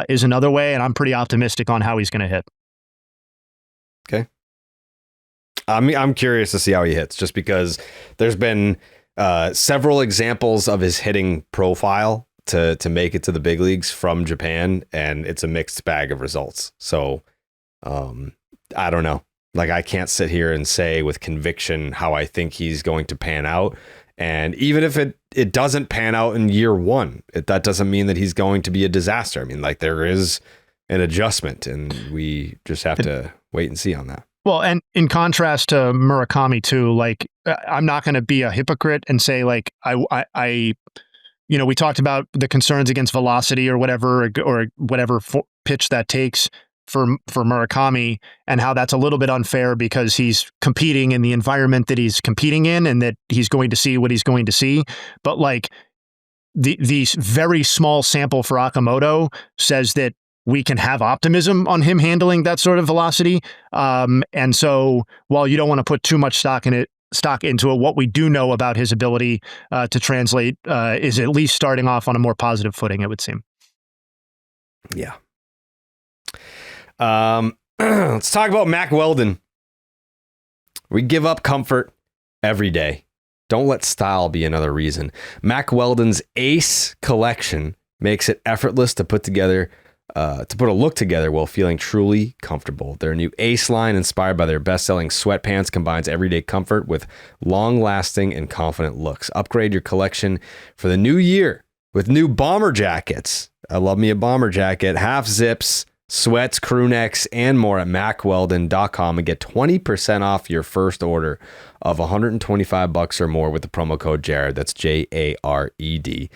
is another way. And I'm pretty optimistic on how he's going to hit. Okay. I'm curious to see how he hits, just because there's been several examples of his hitting profile to make it to the big leagues from Japan, and it's a mixed bag of results. So I don't know. Like, I can't sit here and say with conviction how I think he's going to pan out. And even if it doesn't pan out in year one, that doesn't mean that he's going to be a disaster. I mean, like, there is an adjustment, and we just have to wait and see on that. Well, and in contrast to Murakami too, like, I'm not going to be a hypocrite and say like, I we talked about the concerns against velocity or whatever pitch that takes for Murakami, and how that's a little bit unfair because he's competing in the environment that he's competing in, and that he's going to see what he's going to see. But like the very small sample for Okamoto says that we can have optimism on him handling that sort of velocity. And so while you don't want to put too much stock into it, what we do know about his ability to translate is at least starting off on a more positive footing, it would seem. Yeah. Let's talk about Mack Weldon. We give up comfort every day. Don't let style be another reason. Mack Weldon's Ace collection makes it effortless to put a look together while feeling truly comfortable. Their new Ace line, inspired by their best-selling sweatpants, combines everyday comfort with long-lasting and confident looks. Upgrade your collection for the new year with new bomber jackets. I love me a bomber jacket. Half zips, sweats, crew necks, and more at MackWeldon.com, and get 20% off your first order of $125 or more with the promo code Jared. That's JARED.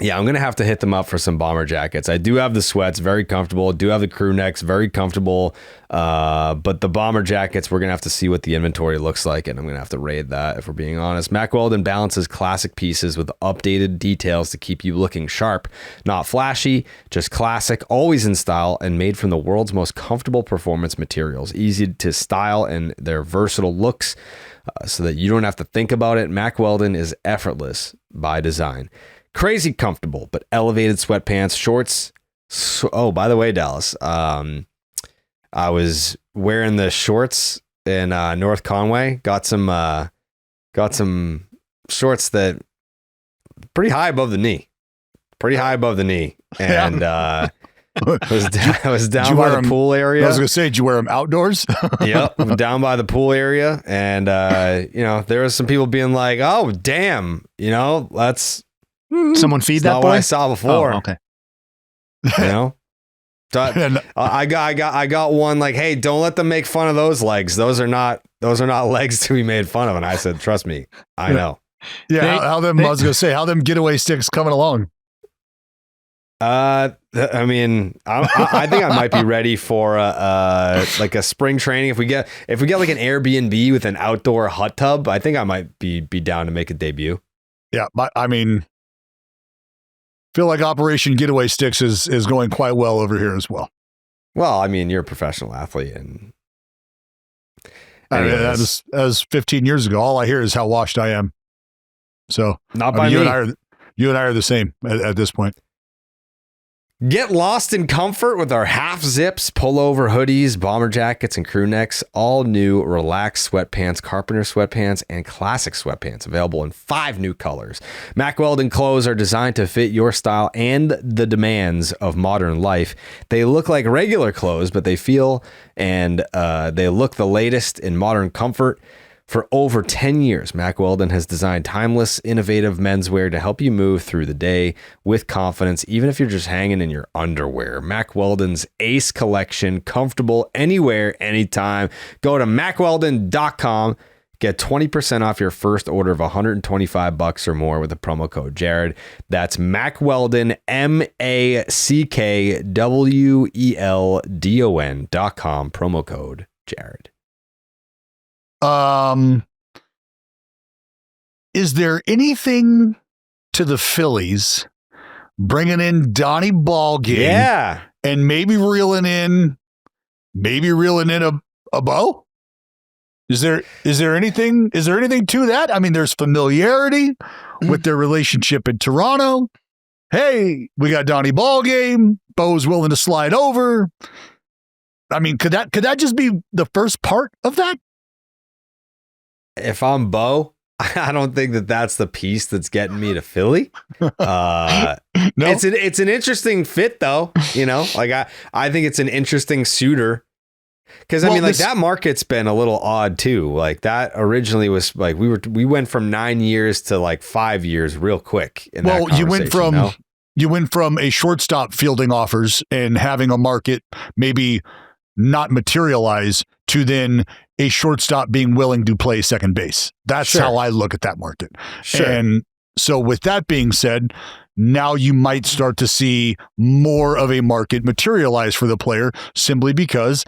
Yeah, I'm going to have to hit them up for some bomber jackets. I do have the sweats, very comfortable. I do have the crew necks, very comfortable. But the bomber jackets, we're going to have to see what the inventory looks like, and I'm going to have to raid that, if we're being honest. Mack Weldon balances classic pieces with updated details to keep you looking sharp. Not flashy, just classic, always in style, and made from the world's most comfortable performance materials. Easy to style, and their versatile looks so that you don't have to think about it. Mack Weldon is effortless by design. Crazy comfortable, but elevated sweatpants, shorts. Oh, by the way, Dallas, I was wearing the shorts in North Conway. Got some shorts that pretty high above the knee, and I was down by the pool area. I was gonna say, did you wear them outdoors? Yep, I'm down by the pool area, and there was some people being like, "Oh, damn, let's." Someone feed that not boy. What I saw before. Oh, okay. I got one like, hey, don't let them make fun of those legs. Those are not legs to be made fun of. And I said, trust me, I know. Yeah, I was gonna say, how them getaway sticks coming along? I mean, I think I might be ready for like a spring training. If we get like an Airbnb with an outdoor hot tub, I think I might be down to make a debut. Yeah, I mean, feel like Operation Getaway Sticks is going quite well over here as well. Well, I mean, you're a professional athlete, and I mean, that was 15 years ago. All I hear is how washed I am. So not by me. You and I are the same at this point. Get lost in comfort with our half zips, pullover hoodies, bomber jackets, and crew necks. All new relaxed sweatpants, carpenter sweatpants, and classic sweatpants available in 5 new colors. Mack Weldon clothes are designed to fit your style and the demands of modern life. They look like regular clothes, but they feel and they look the latest in modern comfort. For over 10 years, Mack Weldon has designed timeless, innovative menswear to help you move through the day with confidence, even if you're just hanging in your underwear. Mack Weldon's Ace Collection, comfortable anywhere, anytime. Go to MackWeldon.com. Get 20% off your first order of $125 or more with the promo code Jared. That's Mack Weldon, MackWeldon.com, promo code Jared. Is there anything to the Phillies bringing in Donnie Ballgame? Yeah. And maybe reeling in a Bo? Is there anything to that? I mean, there's familiarity with their relationship in Toronto. Hey, we got Donnie Ballgame. Bo's willing to slide over. I mean, could that just be the first part of that? If I'm Bo, I don't think that's the piece that's getting me to Philly. No. It's an interesting fit though. You know, like I think it's an interesting suitor. Because I mean, like that market's been a little odd too. Like that originally was like we went from 9 years to like 5 years real quick. You went from a shortstop fielding offers and having a market maybe not materialize to then a shortstop being willing to play second base. That's how I look at that market. Sure. And so with that being said, now you might start to see more of a market materialize for the player simply because,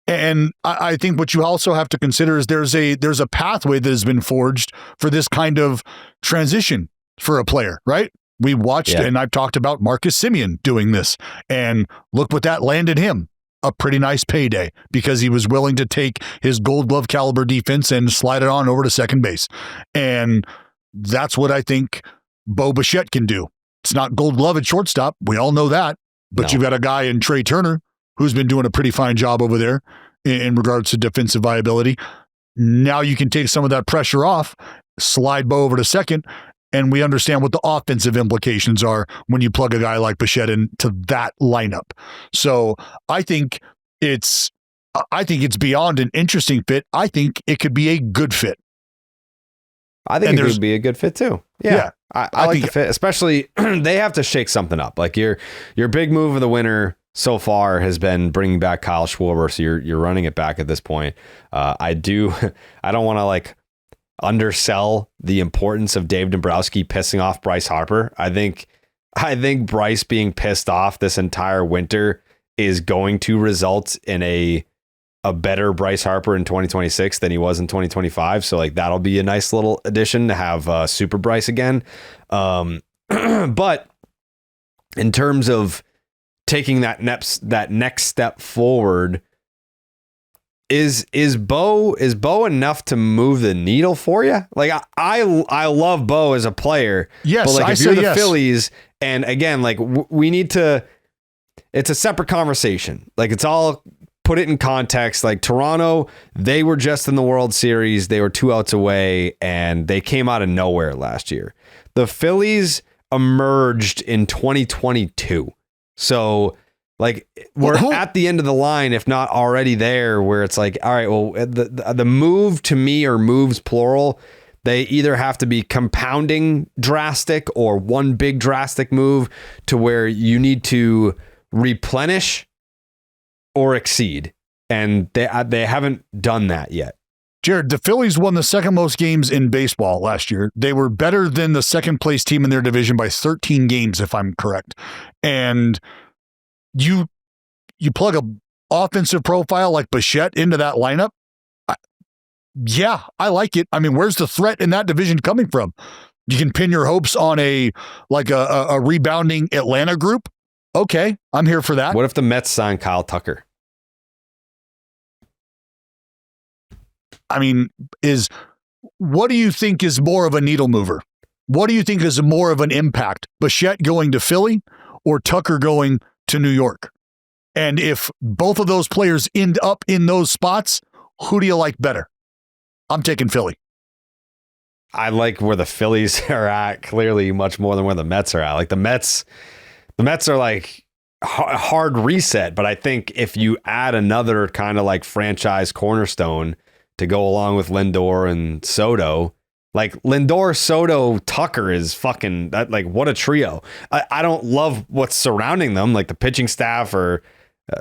and I think what you also have to consider is there's a pathway that has been forged for this kind of transition for a player, right? We watched, and I've talked about Marcus Semien doing this, and look what that landed him. A pretty nice payday because he was willing to take his Gold Glove caliber defense and slide it on over to second base. And that's what I think Bo Bichette can do. It's not Gold Glove at shortstop. We all know that. But you've got a guy in Trey Turner who's been doing a pretty fine job over there in regards to defensive viability. Now you can take some of that pressure off, slide Bo over to second, and we understand what the offensive implications are when you plug a guy like Bichette into that lineup. So I think it's beyond an interesting fit. I think it could be a good fit. I think it could be a good fit too. Yeah. I like the fit, especially they have to shake something up. Like your big move of the winter so far has been bringing back Kyle Schwarber. So you're running it back at this point. I don't want to like undersell the importance of Dave Dombrowski pissing off Bryce Harper. I think Bryce being pissed off this entire winter is going to result in a better Bryce Harper in 2026 than he was in 2025. So like that'll be a nice little addition to have Super Bryce again. But in terms of taking that next step forward, Is Bo enough to move the needle for you? Like I love Bo as a player. Yes, but like if you're the Phillies, and again, like we need to. It's a separate conversation. Like it's all put it in context. Like Toronto, they were just in the World Series. They were 2 outs away, and they came out of nowhere last year. The Phillies emerged in 2022, so. Like we're at the end of the line, if not already there, where it's like, all right, well, the move to me, or moves plural, they either have to be compounding drastic or one big drastic move to where you need to replenish or exceed. And they haven't done that yet. Jared, the Phillies won the second most games in baseball last year. They were better than the second place team in their division by 13 games, if I'm correct. And you plug a offensive profile like Bichette into that lineup. Yeah, I like it. I mean, where's the threat in that division coming from? You can pin your hopes on a rebounding Atlanta group. Okay, I'm here for that. What if the Mets sign Kyle Tucker? I mean, what do you think is more of a needle mover? What do you think is more of an impact? Bichette going to Philly or Tucker going to New York? And if both of those players end up in those spots, who do you like better? I'm taking Philly. I like where the Phillies are at clearly much more than where the Mets are at. Like the Mets are like a hard reset, but I think if you add another kind of like franchise cornerstone to go along with Lindor and Soto, like Lindor, Soto, Tucker is fucking that. Like what a trio. I don't love what's surrounding them, like the pitching staff or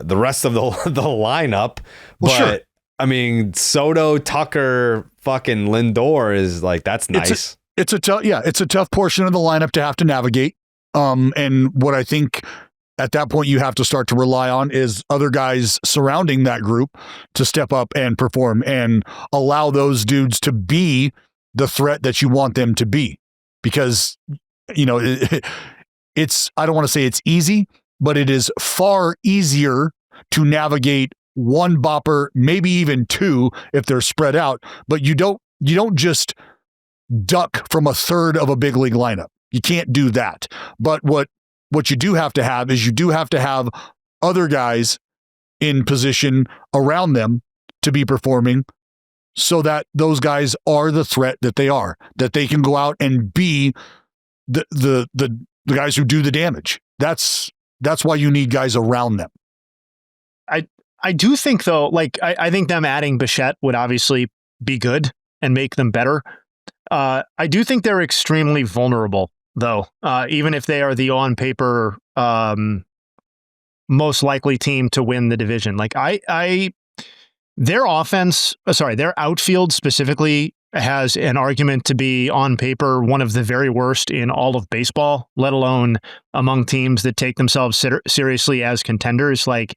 the rest of the lineup. Well, but sure. I mean, Soto, Tucker, fucking Lindor is like, that's nice. It's a tough portion of the lineup to have to navigate. And what I think at that point you have to start to rely on is other guys surrounding that group to step up and perform and allow those dudes to be the threat that you want them to be. Because, you know, it's, I don't want to say it's easy, but it is far easier to navigate one bopper, maybe even two if they're spread out, but you don't just duck from a third of a big league lineup. You can't do that. But what you do have to have is you do have to have other guys in position around them to be performing so that those guys are the threat that they are, that they can go out and be the guys who do the damage. That's why you need guys around them. I do think, though, like, I think them adding Bichette would obviously be good and make them better. I do think they're extremely vulnerable, though, even if they are the on paper most likely team to win the division. Like their outfield specifically has an argument to be on paper one of the very worst in all of baseball, let alone among teams that take themselves seriously as contenders. Like,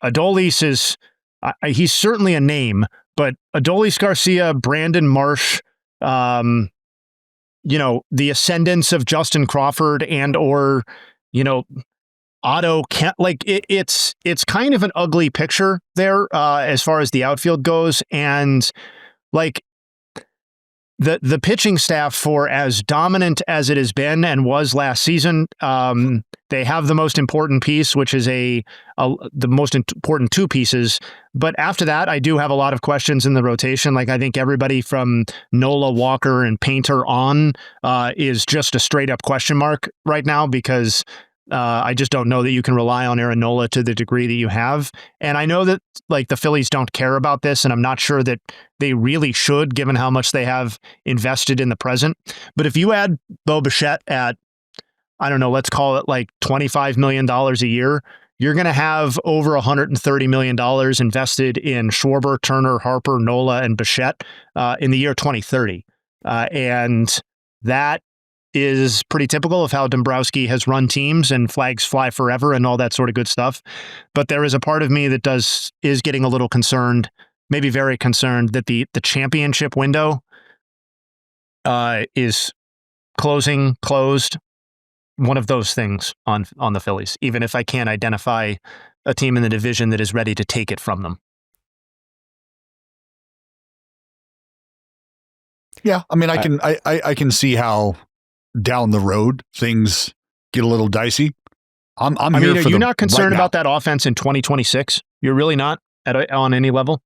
Adolis is, he's certainly a name, but Adolis Garcia, Brandon Marsh, the ascendance of Justin Crawford and/or, Otto Kemp, like it's kind of an ugly picture there as far as the outfield goes. And like the pitching staff, for as dominant as it has been and was last season, they have the most important piece, which is the most important two pieces. But after that, I do have a lot of questions in the rotation. Like I think everybody from Nola, Walker, and Painter on is just a straight up question mark right now because I just don't know that you can rely on Aaron Nola to the degree that you have. And I know that like the Phillies don't care about this, and I'm not sure that they really should, given how much they have invested in the present. But if you add Bo Bichette at, I don't know, let's call it like $25 million a year, you're going to have over $130 million invested in Schwarber, Turner, Harper, Nola, and Bichette in the year 2030. And that is pretty typical of how Dombrowski has run teams and flags fly forever and all that sort of good stuff. But there is a part of me that is getting a little concerned, maybe very concerned, that the championship window is closed. One of those things on the Phillies, even if I can't identify a team in the division that is ready to take it from them. Yeah, I mean, I can see how down the road things get a little dicey. I'm I mean, are you not concerned about that offense in 2026? You're really not on any level?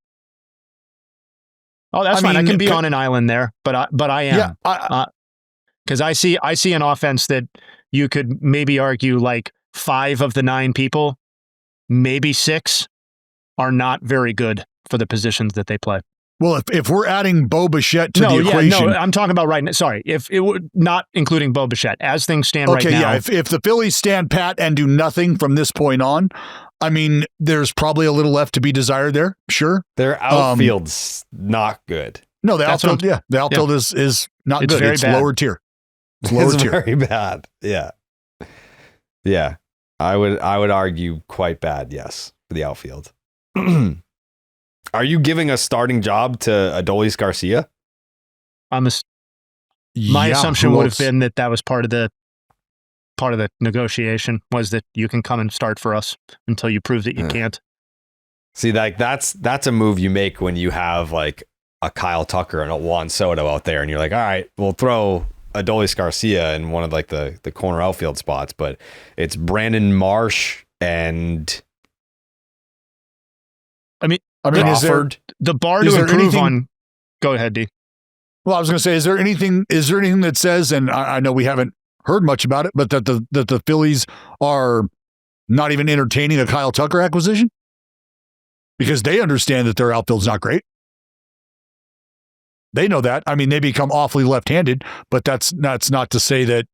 Oh, that's fine. I can be on an island there, but I am. Yeah, because I see an offense that you could maybe argue like 5 of the 9 people, maybe 6, are not very good for the positions that they play. Well, if we're adding Bo Bichette to the equation. I'm talking about right now. Sorry, if it would not including Bo Bichette as things stand right now. Okay, yeah. If the Phillies stand pat and do nothing from this point on, I mean, there's probably a little left to be desired there. Sure. Their outfield's not good. No, the outfield is not good. It's bad. Lower tier. It's lower tier. Very bad. Yeah. Yeah. I would argue quite bad, yes, for the outfield. Are you giving a starting job to Adolis Garcia? My assumption would have been that was part of the negotiation, was that you can come and start for us until you prove that you can't. See, like that's a move you make when you have like a Kyle Tucker and a Juan Soto out there, and you're like, all right, we'll throw Adolis Garcia in one of like the corner outfield spots, but it's Brandon Marsh and I mean, is there the bar to improve on? Go ahead, D. Well, I was going to say, is there anything that says, and I know we haven't heard much about it, but that the Phillies are not even entertaining a Kyle Tucker acquisition because they understand that their outfield's not great. They know that. I mean, they become awfully left-handed, but that's not to say that,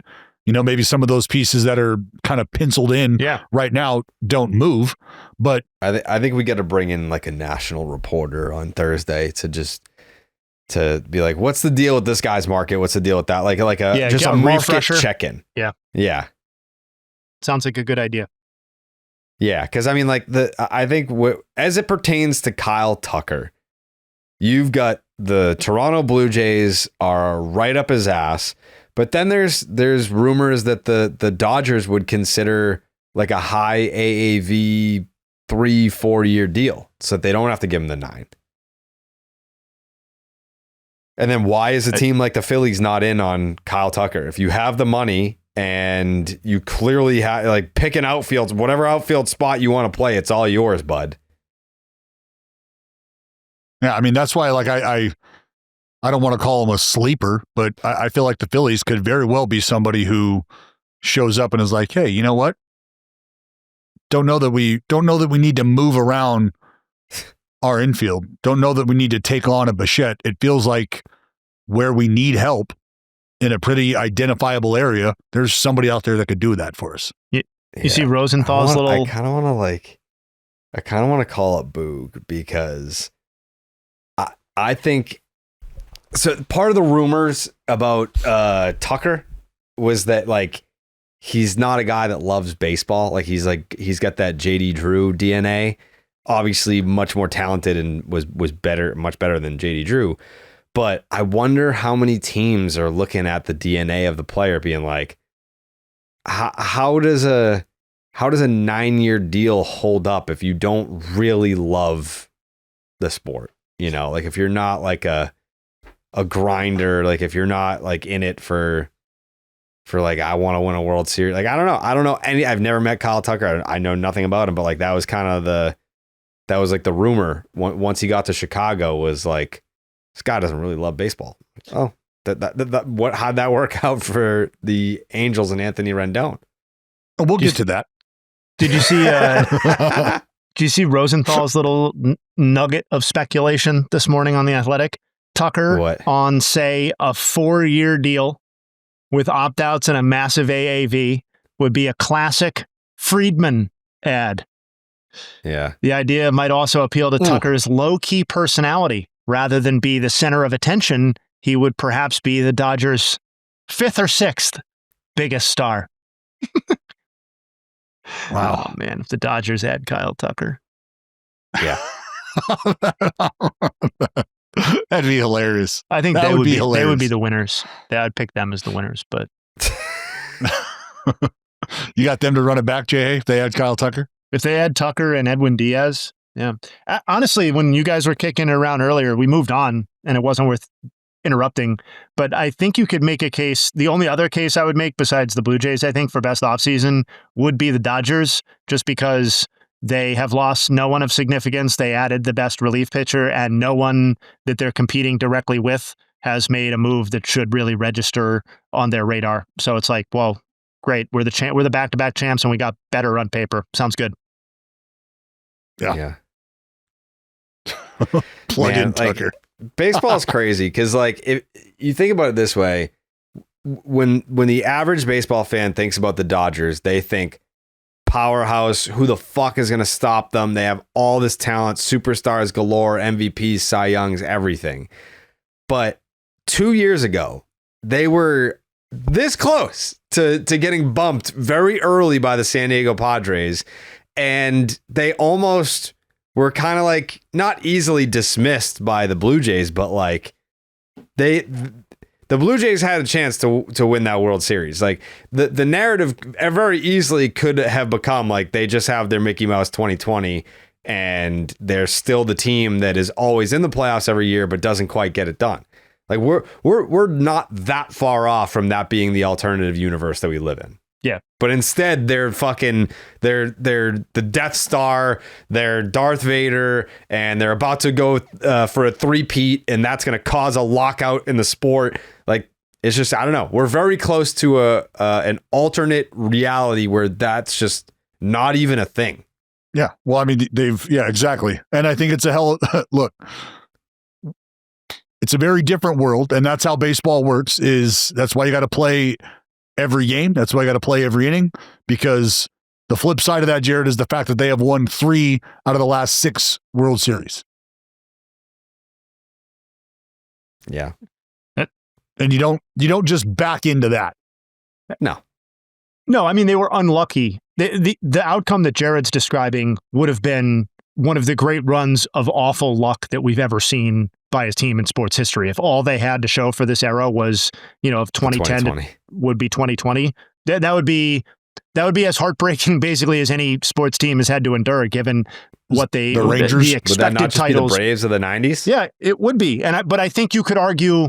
maybe some of those pieces that are kind of penciled in right now don't move. But I think we got to bring in like a national reporter on Thursday to be like, what's the deal with this guy's market? What's the deal with that? Like just a market check-in. Yeah. Yeah. Sounds like a good idea. Yeah. Cause I mean, like I think as it pertains to Kyle Tucker, you've got the Toronto Blue Jays are right up his ass. But then there's rumors that the Dodgers would consider like a high AAV 3-4 year deal so that they don't have to give him the 9. And then why is a team like the Phillies not in on Kyle Tucker? If you have the money and you clearly have like pick an outfield, whatever outfield spot you want to play, it's all yours, bud. Yeah, I mean, that's why like I don't want to call him a sleeper, but I feel like the Phillies could very well be somebody who shows up and is like, hey, you know what? Don't know that we need to move around our infield. Don't know that we need to take on a Bichette. It feels like where we need help in a pretty identifiable area, there's somebody out there that could do that for us. You see Rosenthal's I kind of want to call it Boog because I think so. Part of the rumors about Tucker was that like he's not a guy that loves baseball. Like he's got that JD Drew DNA. Obviously, much more talented and was much better than JD Drew. But I wonder how many teams are looking at the DNA of the player, being like, how does a 9-year deal hold up if you don't really love the sport? Like if you're not like a grinder, like if you're not like in it for like, I want to win a World Series. Like, I don't know I've never met Kyle Tucker. I know nothing about him, but like, that was kind of that was like the rumor once he got to Chicago was like, this guy doesn't really love baseball. Oh, how'd that work out for the Angels and Anthony Rendon? We'll get to that. Did you see, do you see Rosenthal's little nugget of speculation this morning on The Athletic? Tucker on, say, a 4-year deal with opt-outs and a massive AAV would be a classic Friedman ad. Yeah. The idea might also appeal to Tucker's low-key personality. Rather than be the center of attention, he would perhaps be the Dodgers' 5th or 6th biggest star. Wow. Oh, man, if the Dodgers add Kyle Tucker. Yeah. That'd be hilarious. I think they would be hilarious. They would be the winners. I'd pick them as the winners, but you got them to run it back, Jay, if they add Kyle Tucker? If they add Tucker and Edwin Diaz, yeah. Honestly, when you guys were kicking it around earlier, we moved on and it wasn't worth interrupting. But I think you could make a case. The only other case I would make besides the Blue Jays, I think, for best offseason would be the Dodgers, just because they have lost no one of significance. They added the best relief pitcher, and no one that they're competing directly with has made a move that should really register on their radar. So it's like, well, great. We're the back-to-back champs, and we got better on paper. Sounds good. Yeah. Plug in Tucker. baseball is crazy because, like, if you think about it this way, when the average baseball fan thinks about the Dodgers, they think powerhouse. Who the fuck is going to stop them? They have all this talent, superstars galore, MVPs, Cy Youngs, everything. But 2 years ago, they were this close to getting bumped very early by the San Diego Padres, and they almost were kind of like not easily dismissed by the Blue Jays, but like the Blue Jays had a chance to win that World Series. Like the narrative very easily could have become like they just have their Mickey Mouse 2020 and they're still the team that is always in the playoffs every year but doesn't quite get it done. Like we're not that far off from that being the alternative universe that we live in. Yeah. But instead they're the Death Star, they're Darth Vader, and they're about to go for a three-peat, and that's going to cause a lockout in the sport. Like, it's just, I don't know. We're very close to an alternate reality where that's just not even a thing. Yeah. Well, I mean, exactly. And I think it's look, it's a very different world, and that's how baseball works. That's why you got to play every game. That's why you got to play every inning, because the flip side of that, Jared, is the fact that they have won 3 out of the last 6 World Series. Yeah. And you don't just back into that. No, I mean, they were unlucky. The outcome that Jared's describing would have been one of the great runs of awful luck that we've ever seen by a team in sports history. If all they had to show for this era was, if 2010 would be 2020, that would be as heartbreaking basically as any sports team has had to endure, given what the Rangers, the expected would that not just titles. Be the Braves of the 90s? Yeah, it would be. But I think you could argue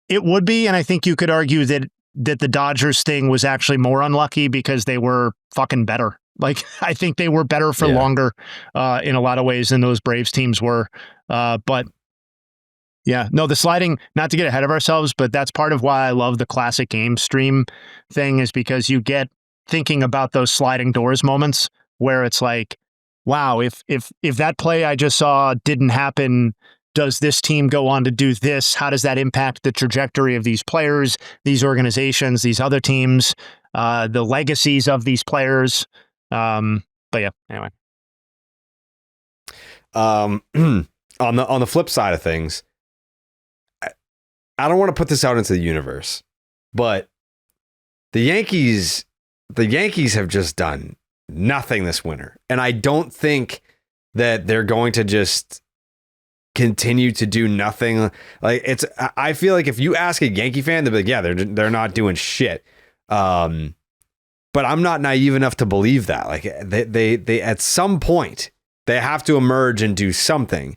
it would be, and I think you could argue that the Dodgers thing was actually more unlucky because they were fucking better. Like, I think they were better for longer in a lot of ways than those Braves teams were. But yeah, no, the sliding, not to get ahead of ourselves, but that's part of why I love the classic game stream thing, is because you get thinking about those sliding doors moments where it's like, wow, if that play I just saw didn't happen, does this team go on to do this? How does that impact the trajectory of these players, these organizations, these other teams, the legacies of these players? But yeah, anyway. On the flip side of things, I don't want to put this out into the universe, but the Yankees have just done nothing this winter. And I don't think that they're going to just continue to do nothing. Like, I feel like if you ask a Yankee fan, they'll be like, yeah, they're not doing shit. But I'm not naive enough to believe that. Like, they at some point they have to emerge and do something.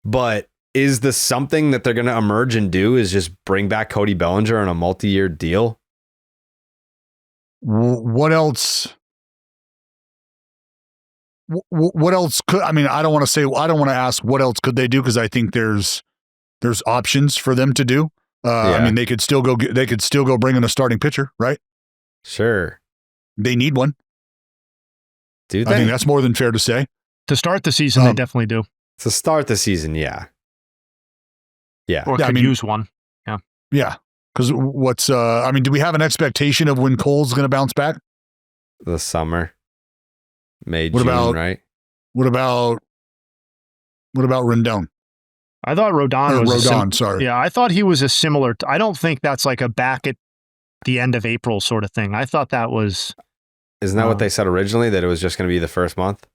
But is the something that they're going to emerge and do is just bring back Cody Bellinger on a multi-year deal? What else? What else could, I mean, I don't want to ask what else could they do, because I think there's options for them to do. I mean, they could still go bring in a starting pitcher, right? Sure. They need one. Do they? I think that's more than fair to say. To start the season, they definitely do. To start the season, yeah. Yeah. Or could use one. Yeah. Yeah. Because do we have an expectation of when Cole's going to bounce back? The summer. June, right? What about Rendon? I thought Rodon was sorry. Yeah, I thought he was a similar. I don't think that's like a back at the end of April sort of thing. I thought that was. Isn't that what they said originally, that it was just going to be the first month?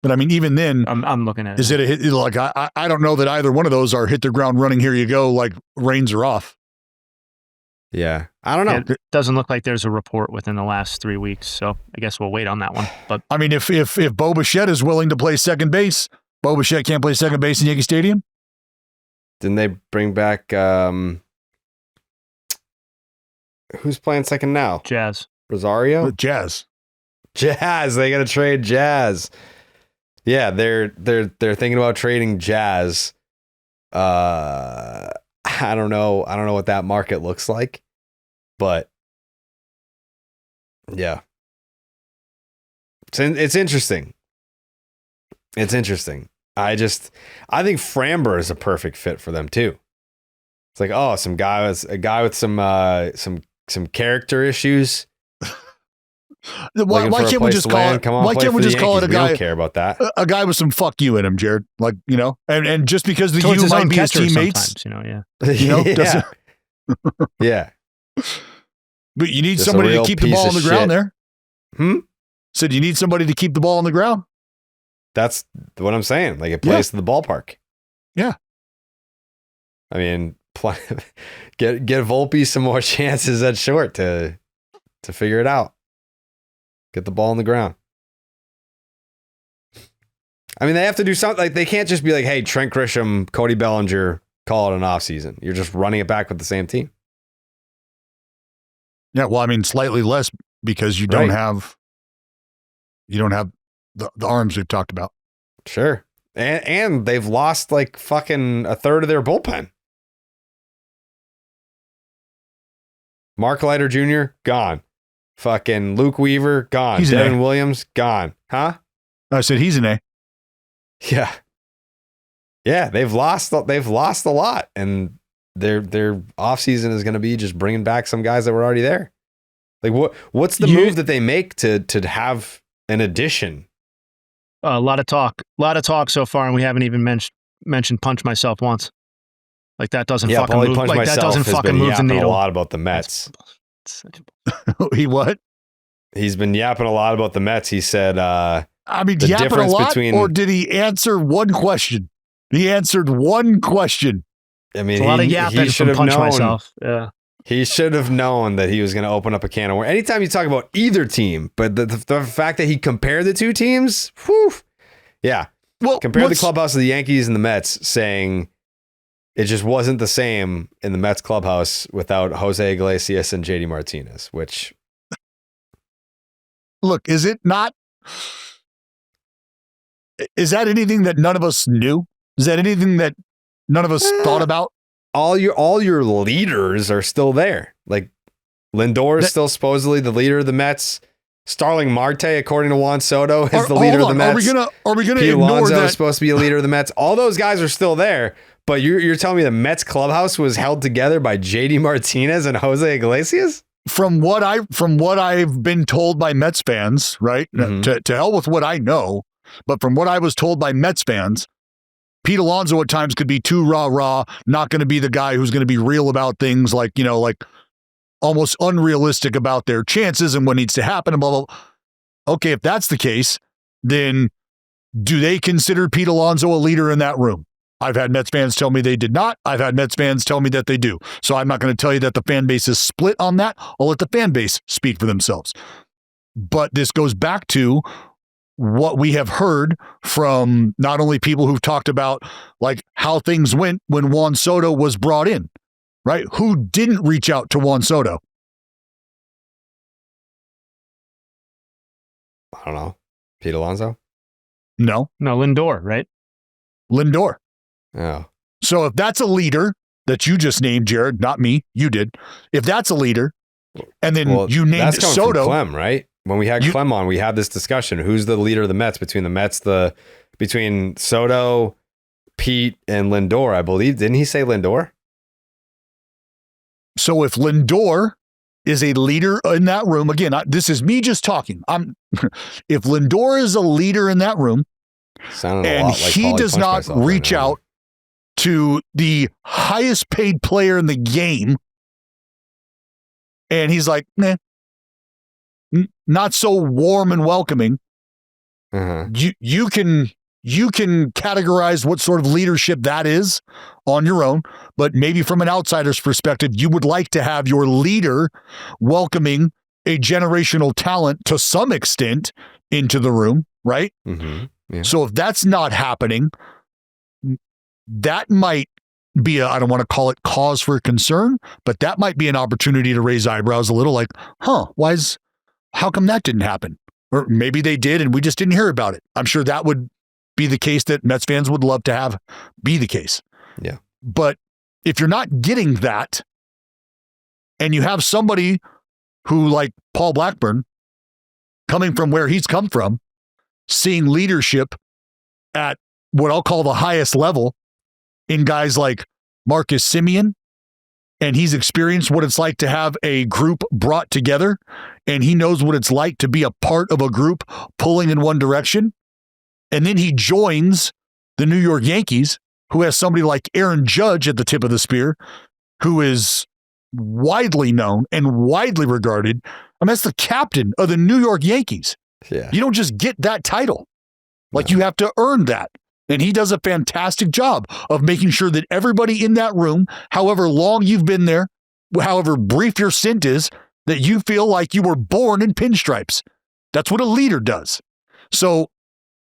But I mean, even then, I'm looking at it. Is it a hit? Like, I don't know that either one of those are hit the ground running. Here you go. Like, reins are off. Yeah, I don't know. It doesn't look like there's a report within the last 3 weeks, so I guess we'll wait on that one. But I mean, if Bo Bichette is willing to play second base, Bo Bichette can't play second base in Yankee Stadium. Didn't they bring back who's playing second now? Jazz. Rosario? Jazz. They got to trade Jazz. Yeah, they're thinking about trading Jazz. I don't know what that market looks like, but yeah, it's interesting. It's interesting. I think Framber is a perfect fit for them too. It's like, oh, a guy with some character issues. Why can't we just call it? Why can't we just call it a guy? We don't care about that. A guy with some fuck you in him, Jared. Like, and just because the Towards you might be his teammates, Yeah. Yeah. But you need somebody to keep the ball on the ground there. Said you need somebody to keep the ball on the ground. That's what I'm saying. Like, it plays to the ballpark. Yeah. I mean, get Volpe some more chances at short to figure it out. Get the ball on the ground. I mean, they have to do something. Like, they can't just be like, hey, Trent Grisham, Cody Bellinger, call it an offseason. You're just running it back with the same team. Yeah, well, I mean, slightly less because you don't have the arms we've talked about. Sure. And they've lost like fucking a third of their bullpen. Mark Leiter Jr., gone. Fucking Luke Weaver, gone. Devin Williams, gone. Huh? I said he's an A. Yeah. Yeah, they've lost a lot. And their offseason is going to be just bringing back some guys that were already there. Like, what's the move that they make to have an addition? A lot of talk so far, and we haven't even mentioned Punch Myself once. Like, that doesn't fucking move. Like, that doesn't fucking move the needle. A lot about the Mets. He what? He's been yapping a lot about the Mets. He said, I mean, yapping a lot, or did he answer one question? He answered one question. I mean, a lot of yapping from Punch Myself. Yeah. He should have known that he was going to open up a can of worms. Anytime you talk about either team, but the fact that he compared the two teams, whew, yeah. Well, compare the clubhouse of the Yankees and the Mets, saying it just wasn't the same in the Mets clubhouse without Jose Iglesias and JD Martinez, which... Look, is it not... Is that anything that none of us knew? Is that anything that none of us thought about? All your leaders are still there. Like, Lindor is still supposedly the leader of the Mets. Starling Marte, according to Juan Soto, is the leader of the Mets. Are we gonna Pete ignore Alonso that? is supposed to be a leader of the Mets. All those guys are still there, but you're telling me the Mets clubhouse was held together by JD Martinez and Jose Iglesias? From what I've been told by Mets fans, right? To hell with what I know, but from what I was told by Mets fans, Pete Alonso at times could be too rah-rah, not going to be the guy who's going to be real about things, like, like almost unrealistic about their chances and what needs to happen and blah, blah, blah. Okay, if that's the case, then do they consider Pete Alonso a leader in that room? I've had Mets fans tell me they did not. I've had Mets fans tell me that they do. So I'm not going to tell you that the fan base is split on that. I'll let the fan base speak for themselves. But this goes back to what we have heard from not only people who've talked about like how things went when Juan Soto was brought in, right? Who didn't reach out to Juan Soto? I don't know. Pete Alonso? No, Lindor, right? Lindor. Oh. So if that's a leader that you just named, Jared, not me, you did. If that's a leader, and then you named that's coming Soto, from Clem, right? When we had Clem on, we had this discussion. Who's the leader of the Mets between Soto, Pete, and Lindor? I believe. Didn't he say Lindor? So if Lindor is a leader in that room, again, this is me just talking. If Lindor is a leader in that room, and he does not reach out to the highest paid player in the game, and he's like, nah, not so warm and welcoming. You can categorize what sort of leadership that is on your own, but maybe from an outsider's perspective, you would like to have your leader welcoming a generational talent to some extent into the room, right? Yeah. So if that's not happening, that might be I don't want to call it cause for concern, but that might be an opportunity to raise eyebrows a little, like, how come that didn't happen? Or maybe they did and we just didn't hear about it. I'm sure that would be the case that Mets fans would love to have be the case. Yeah. But if you're not getting that, and you have somebody who, like Paul Blackburn, coming from where he's come from, seeing leadership at what I'll call the highest level in guys like Marcus Semien, and he's experienced what it's like to have a group brought together, and he knows what it's like to be a part of a group pulling in one direction. And then he joins the New York Yankees, who has somebody like Aaron Judge at the tip of the spear, who is widely known and widely regarded. I mean, that's the captain of the New York Yankees. Yeah. You don't just get that title. Like, you have to earn that. And he does a fantastic job of making sure that everybody in that room, however long you've been there, however brief your stint is, that you feel like you were born in pinstripes. That's what a leader does. So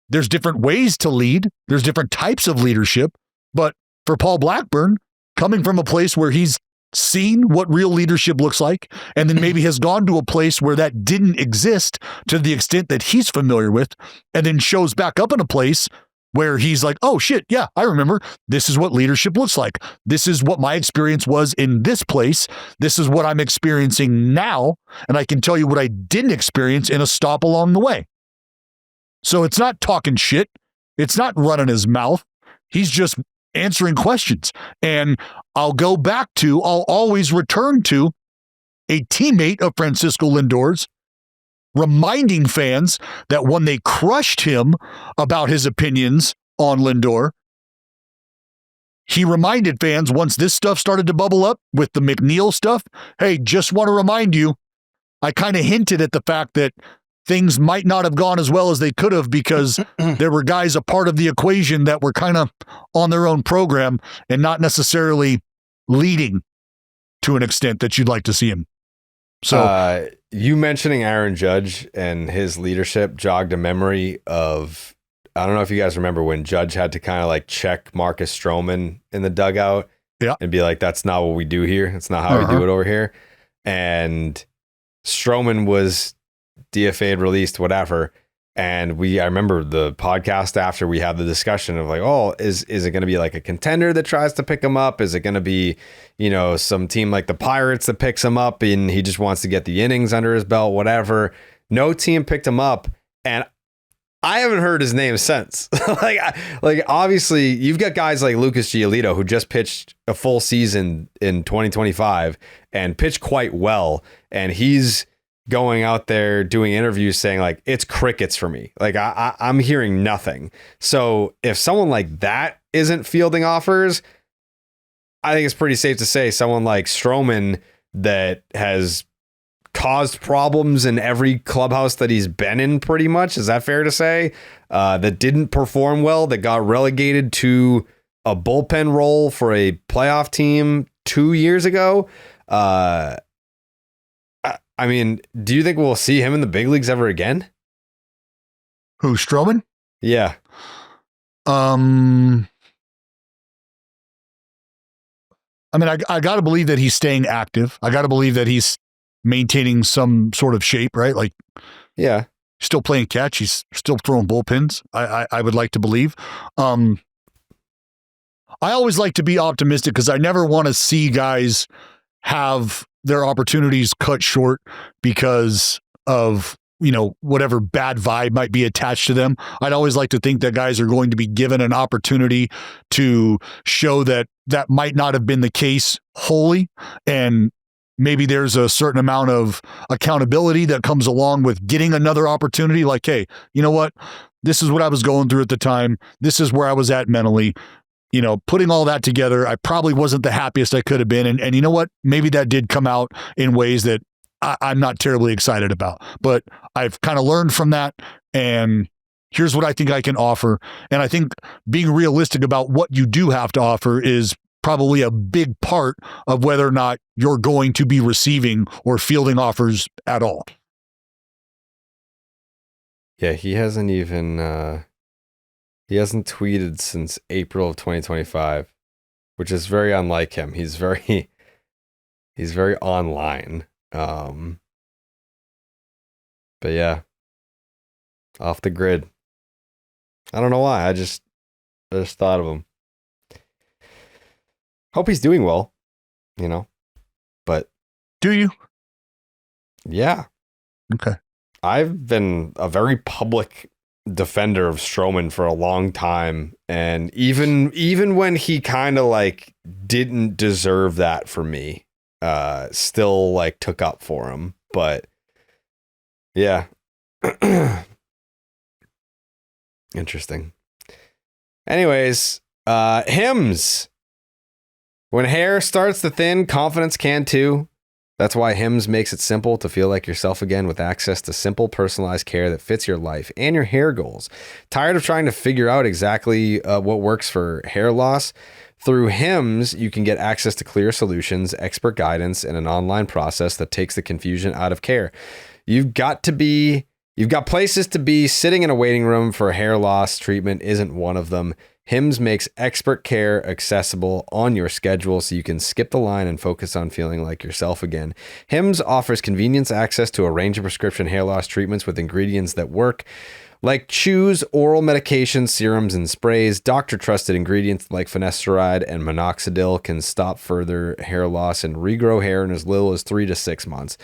there's different ways to lead. There's different types of leadership. But for Paul Blackburn, coming from a place where he's seen what real leadership looks like, and then maybe has gone to a place where that didn't exist to the extent that he's familiar with, and then shows back up in a place where he's like, oh shit, yeah, I remember. This is what leadership looks like. This is what my experience was in this place. This is what I'm experiencing now. And I can tell you what I didn't experience in a stop along the way. So it's not talking shit. It's not running his mouth. He's just answering questions. And I'll always return to a teammate of Francisco Lindor's, reminding fans that when they crushed him about his opinions on Lindor, he reminded fans once this stuff started to bubble up with the McNeil stuff, hey, just want to remind you, I kind of hinted at the fact that things might not have gone as well as they could have because there were guys a part of the equation that were kind of on their own program and not necessarily leading to an extent that you'd like to see him. So you mentioning Aaron Judge and his leadership jogged a memory of, I don't know if you guys remember when Judge had to kind of like check Marcus Stroman in the dugout and be like, that's not what we do here. That's not how we do it over here. And Stroman was DFA'd, released, whatever. And I remember the podcast after we had the discussion of like, oh, is it going to be like a contender that tries to pick him up? Is it going to be, some team like the Pirates that picks him up and he just wants to get the innings under his belt, whatever? No team picked him up. And I haven't heard his name since. like obviously you've got guys like Lucas Giolito who just pitched a full season in 2025 and pitched quite well. And he's going out there doing interviews saying like, it's crickets for me. Like I'm hearing nothing. So if someone like that isn't fielding offers, I think it's pretty safe to say someone like Stroman that has caused problems in every clubhouse that he's been in pretty much. Is that fair to say? That didn't perform well, that got relegated to a bullpen role for a playoff team 2 years ago. I mean, do you think we'll see him in the big leagues ever again? Who, Stroman? Yeah. I mean, I got to believe that he's staying active. I got to believe that he's maintaining some sort of shape, right? Like, yeah, still playing catch. He's still throwing bullpens. I would like to believe. I always like to be optimistic because I never want to see guys have their opportunities cut short because of, whatever bad vibe might be attached to them. I'd always like to think that guys are going to be given an opportunity to show that that might not have been the case wholly. And maybe there's a certain amount of accountability that comes along with getting another opportunity. Like, hey, you know what? This is what I was going through at the time. This is where I was at mentally. Putting all that together, I probably wasn't the happiest I could have been. And you know what? Maybe that did come out in ways that I'm not terribly excited about. But I've kind of learned from that. And here's what I think I can offer. And I think being realistic about what you do have to offer is probably a big part of whether or not you're going to be receiving or fielding offers at all. Yeah, he hasn't even... He hasn't tweeted since April of 2025, which is very unlike him. He's very online. But yeah, off the grid. I don't know why. I just thought of him. Hope he's doing well, but do you? Yeah. Okay. I've been a very public defender of Stroman for a long time, and even when he kind of like didn't deserve that for me, still like took up for him. But yeah. Interesting. Anyways, Hims. When hair starts to thin, confidence can too. That's why Hims makes it simple to feel like yourself again with access to simple, personalized care that fits your life and your hair goals. Tired of trying to figure out exactly what works for hair loss? Through Hims, you can get access to clear solutions, expert guidance, and an online process that takes the confusion out of care. You've got places to be. Sitting in a waiting room for hair loss treatment isn't one of them. Hims makes expert care accessible on your schedule so you can skip the line and focus on feeling like yourself again. Hims offers convenience access to a range of prescription hair loss treatments with ingredients that work, like chews, oral medications, serums, and sprays. Doctor-trusted ingredients like finasteride and minoxidil can stop further hair loss and regrow hair in as little as 3 to 6 months.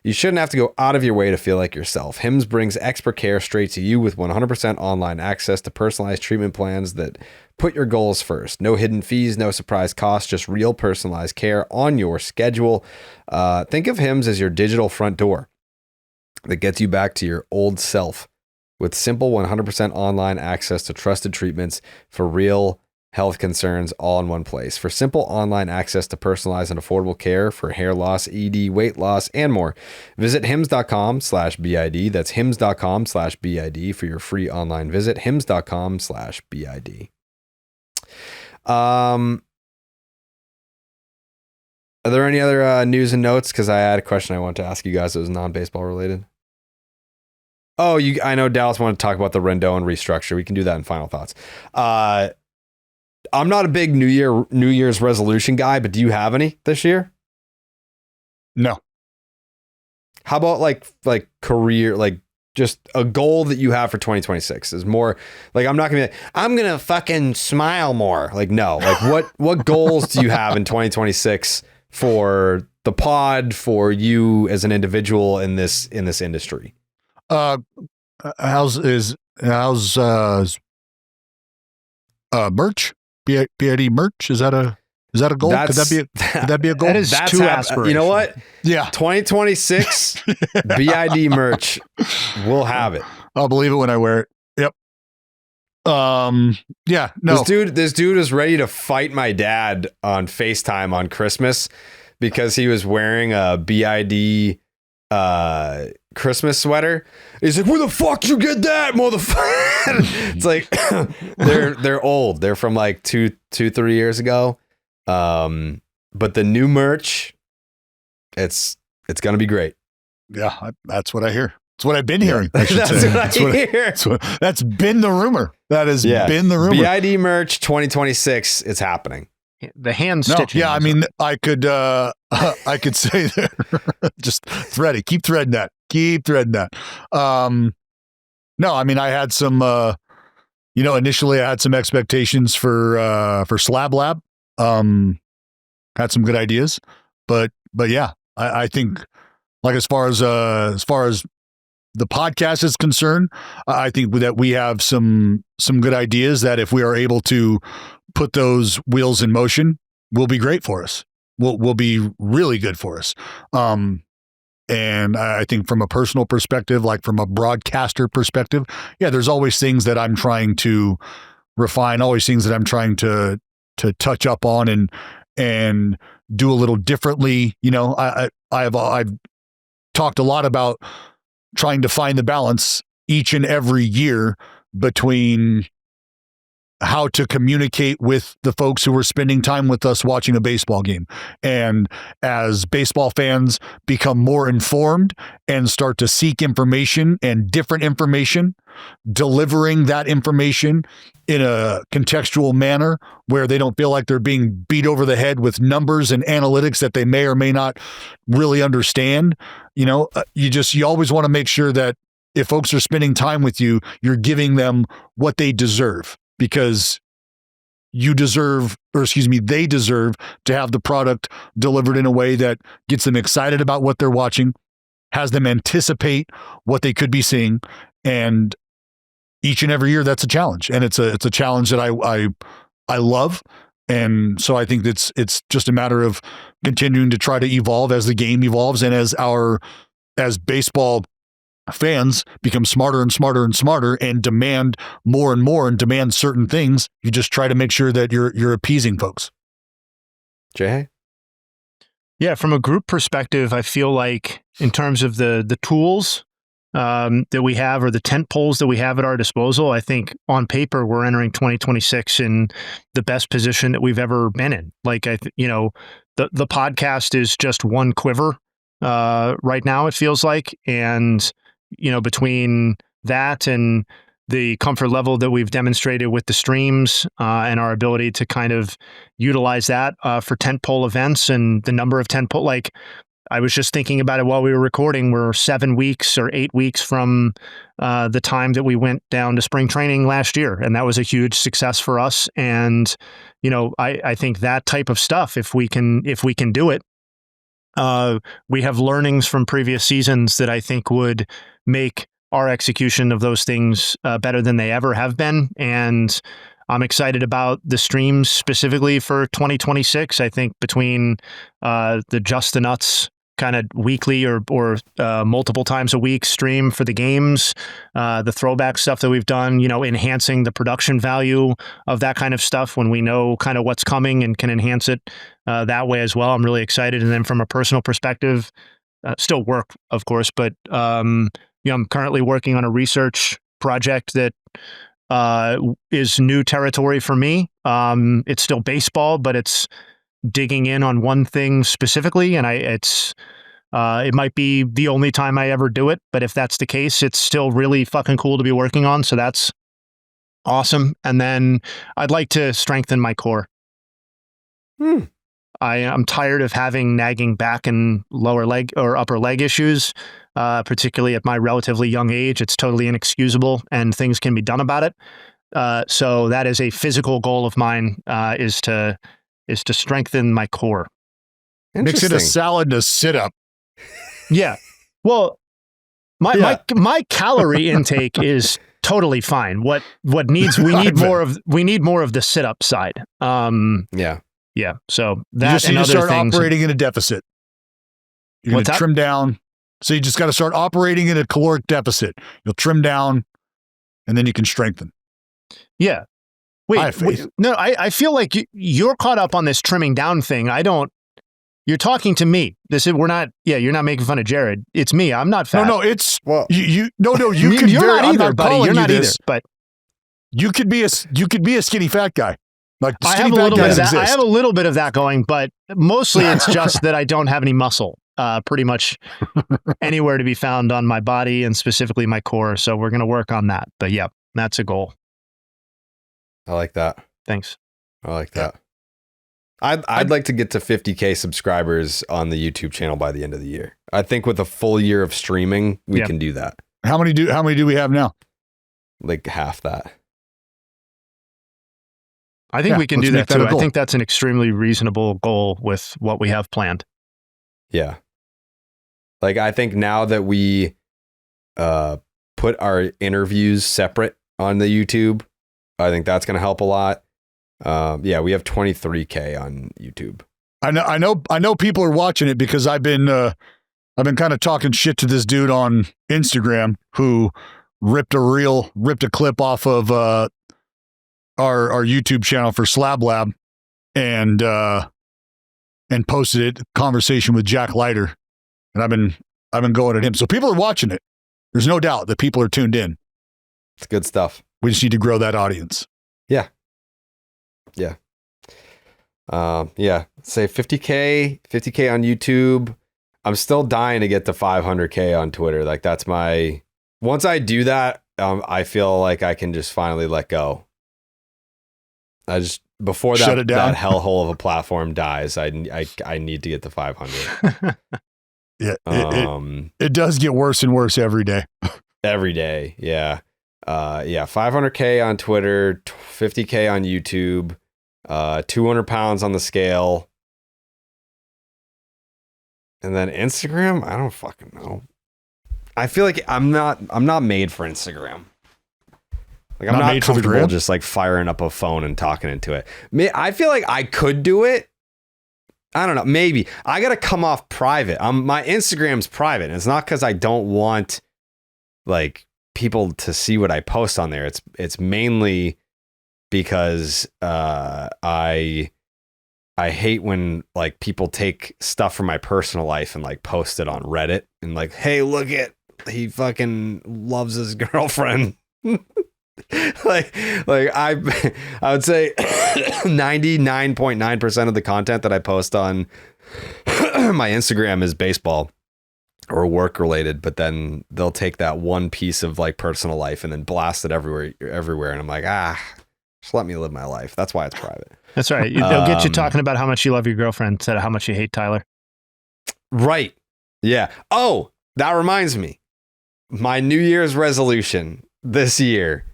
You shouldn't have to go out of your way to feel like yourself. Hims brings expert care straight to you with 100% online access to personalized treatment plans that put your goals first. No hidden fees, no surprise costs, just real personalized care on your schedule. Think of Hims as your digital front door that gets you back to your old self. With simple 100% online access to trusted treatments for real health concerns all in one place. For simple online access to personalized and affordable care for hair loss, ED, weight loss, and more, visit hims.com/BID. That's hims.com/BID for your free online visit. hims.com/BID. Are there any other news and notes? Because I had a question I wanted to ask you guys that was non-baseball related. Oh, I know Dallas wanted to talk about the Rendon restructure. We can do that in final thoughts. I'm not a big New Year's resolution guy, but do you have any this year? No. How about like career, like just a goal that you have for 2026 is more like, I'm not gonna be like, I'm gonna fucking smile more. Like, no, like what goals do you have in 2026 for the pod, for you as an individual in this industry? How's merch? BID merch? Is that a goal? Could that be a goal? That is too aspirational. You know what? Yeah. 2026 BID merch. We'll have it. I'll believe it when I wear it. Yep. Yeah. No. This dude is ready to fight my dad on FaceTime on Christmas because he was wearing a BID Christmas sweater. He's like, where the fuck you get that, motherfucker? It's like they're old. They're from like 2-3 years ago. But the new merch, it's gonna be great. Yeah, that's what I hear. That's what I've been hearing. I should that's say. What I hear. That's been the rumor. That has been the rumor. BID merch 2026. It's happening. The hand stitching. No, yeah, I mean, I could say that. Just thread it. Keep threading that. No, I mean, I had some, initially I had some expectations for Slab Lab. Had some good ideas, but yeah, I think like as far as the podcast is concerned, I think that we have some good ideas that if we are able to put those wheels in motion, will be great for us. Will be really good for us. And I think from a personal perspective, like from a broadcaster perspective, yeah, there's always things that I'm trying to refine, always things that I'm trying to touch up on and do a little differently. You know, I've talked a lot about trying to find the balance each and every year between how to communicate with the folks who are spending time with us watching a baseball game. And as baseball fans become more informed and start to seek information and different information, delivering that information in a contextual manner where they don't feel like they're being beat over the head with numbers and analytics that they may or may not really understand. You know, you always want to make sure that if folks are spending time with you, you're giving them what they deserve. Because they deserve to have the product delivered in a way that gets them excited about what they're watching, has them anticipate what they could be seeing, and each and every year that's a challenge, and it's a challenge that I love. And so I think it's just a matter of continuing to try to evolve as the game evolves, and as baseball fans become smarter and smarter and smarter and demand more and more and demand certain things, you just try to make sure that you're appeasing folks. Jay? Yeah, from a group perspective, I feel like in terms of the tools that we have, or the tent poles that we have at our disposal, I think on paper we're entering 2026 in the best position that we've ever been in. Like the podcast is just one quiver right now, it feels like, and between that and the comfort level that we've demonstrated with the streams and our ability to kind of utilize that for tentpole events and the number of tentpole, like I was just thinking about it while we were recording, we're 7 weeks or 8 weeks from the time that we went down to spring training last year. And that was a huge success for us. And, I think that type of stuff, if we can do it, we have learnings from previous seasons that I think would make our execution of those things better than they ever have been. And I'm excited about the streams specifically for 2026. I think between the Just the Nuts kind of weekly or multiple times a week stream for the games, the throwback stuff that we've done, enhancing the production value of that kind of stuff when we know kind of what's coming and can enhance it that way as well. I'm really excited. And then from a personal perspective, still work, of course, but I'm currently working on a research project that is new territory for me. It's still baseball, but it's digging in on one thing specifically, and it might be the only time I ever do it, but if that's the case, it's still really fucking cool to be working on, so that's awesome. And then I'd like to strengthen my core. I'm tired of having nagging back and lower leg or upper leg issues, particularly at my relatively young age. It's totally inexcusable, and things can be done about it. So that is a physical goal of mine, is to strengthen my core. Mix it a salad to sit up. Yeah. Well, my calorie intake is totally fine. We need more of the sit up side. Yeah. So that you just need to start operating in a deficit. You're going to trim down. So you just got to start operating in a caloric deficit. You'll trim down, and then you can strengthen. Yeah. Wait. No, I feel like you're caught up on this trimming down thing. You're talking to me. You're not making fun of Jared. It's me. I'm not fat. No, it's you could you're not either, buddy. You're not either, but you could be a skinny fat guy. Like I have a little bit of that. I have a little bit of that going, but mostly it's just that I don't have any muscle. Pretty much anywhere to be found on my body, and specifically my core. So we're going to work on that. But yeah, that's a goal. I like that. Thanks. I like that. I'd like to get to 50K subscribers on the YouTube channel by the end of the year. I think with a full year of streaming, we can do that. How many do we have now? Like half that. I think we can do that too. I think that's an extremely reasonable goal with what we have planned. Yeah. Like, I think now that we put our interviews separate on the YouTube, I think that's going to help a lot. Yeah, we have 23K on YouTube. I know people are watching it because I've been kind of talking shit to this dude on Instagram who ripped a clip off of our YouTube channel for Slab Lab and posted it, conversation with Jack Leiter. And I've been going at him. So people are watching it. There's no doubt that people are tuned in. It's good stuff. We just need to grow that audience. Yeah. Yeah. Say 50K on YouTube. I'm still dying to get to 500K on Twitter. Like, that's once I do that, I feel like I can just finally let go. Before that hellhole of a platform dies, I need to get to 500. Yeah. It does get worse and worse every day. Every day. Yeah. 500K on Twitter, 50K on YouTube, 200 pounds on the scale. And then Instagram, I don't fucking know. I feel like I'm not made for Instagram. Like, I'm not comfortable just like firing up a phone and talking into it. I feel like I could do it. I don't know. Maybe I got to come off private. My Instagram's private. And it's not because I don't want like people to see what I post on there. It's mainly because I hate when like people take stuff from my personal life and like post it on Reddit and like, hey, look at, he fucking loves his girlfriend. like I would say 99.9% of the content that I post on my Instagram is baseball or work related, but then they'll take that one piece of like personal life and then blast it everywhere. And I'm like, just let me live my life. That's why it's private. That's right. They'll get you talking about how much you love your girlfriend instead of how much you hate Tyler. Right. Yeah. Oh, that reminds me. My New Year's resolution this year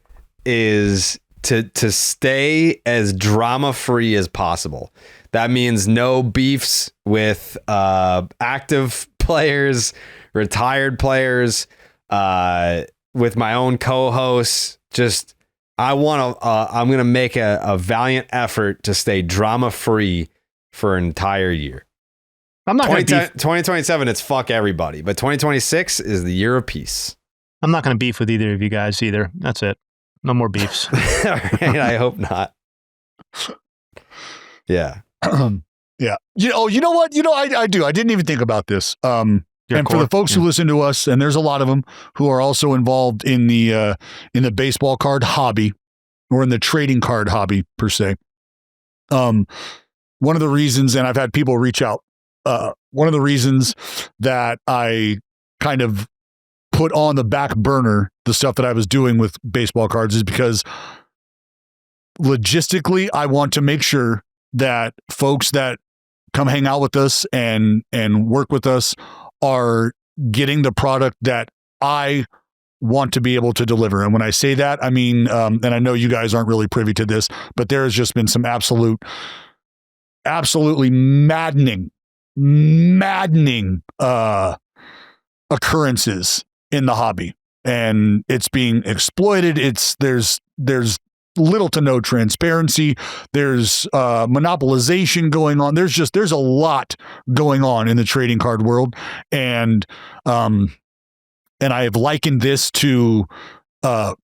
is to stay as drama free as possible. That means no beefs with active players, retired players, with my own co-hosts. Just I'm going to make a valiant effort to stay drama free for an entire year. I'm not going to beef. 2027, it's fuck everybody, but 2026 is the year of peace. I'm not going to beef with either of you guys either. That's it. No more beefs. All right, I hope not. Yeah. Yeah. You know what? I do. I didn't even think about this. And for the folks who listen to us, and there's a lot of them who are also involved in the baseball card hobby or in the trading card hobby per se. One of the reasons, and I've had people reach out, one of the reasons that I kind of put on the back burner the stuff that I was doing with baseball cards is because logistically, I want to make sure that folks that come hang out with us and work with us are getting the product that I want to be able to deliver. And when I say that, I mean, and I know you guys aren't really privy to this, but there has just been some absolutely maddening occurrences in the hobby, and it's being exploited. There's little to no transparency. There's monopolization going on. There's a lot going on in the trading card world, and I have likened this to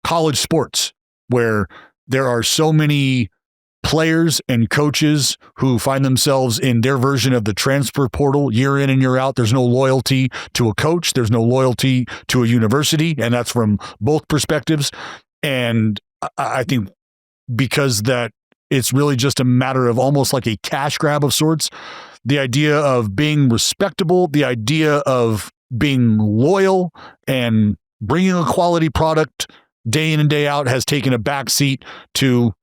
college sports, where there are so many players and coaches who find themselves in their version of the transfer portal year in and year out. There's no loyalty to a coach. There's no loyalty to a university. And that's from both perspectives. And I think because that it's really just a matter of almost like a cash grab of sorts, the idea of being respectable, the idea of being loyal and bringing a quality product day in and day out has taken a backseat to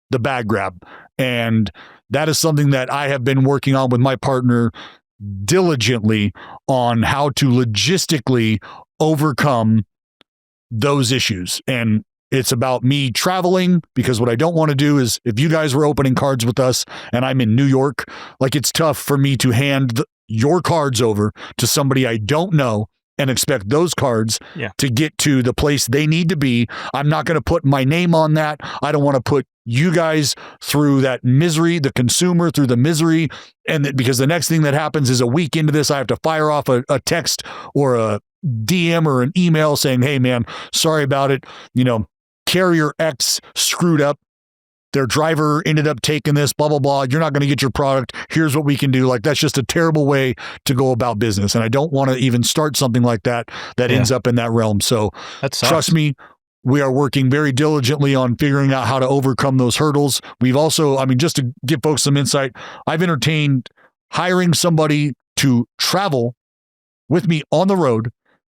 the bag grab. And that is something that I have been working on with my partner diligently on how to logistically overcome those issues. And it's about me traveling, because what I don't want to do is, if you guys were opening cards with us and I'm in New York, like, it's tough for me to hand your cards over to somebody I don't know and expect those cards to get to the place they need to be. I'm not going to put my name on that. I don't want to put you guys through that misery, the consumer through the misery. And because the next thing that happens is a week into this, I have to fire off a text or a DM or an email saying, hey man, sorry about it. Carrier X screwed up. Their driver ended up taking this, blah, blah, blah. You're not going to get your product. Here's what we can do. Like, that's just a terrible way to go about business. And I don't want to even start something like that ends up in that realm. So trust me, we are working very diligently on figuring out how to overcome those hurdles. We've also, just to give folks some insight, I've entertained hiring somebody to travel with me on the road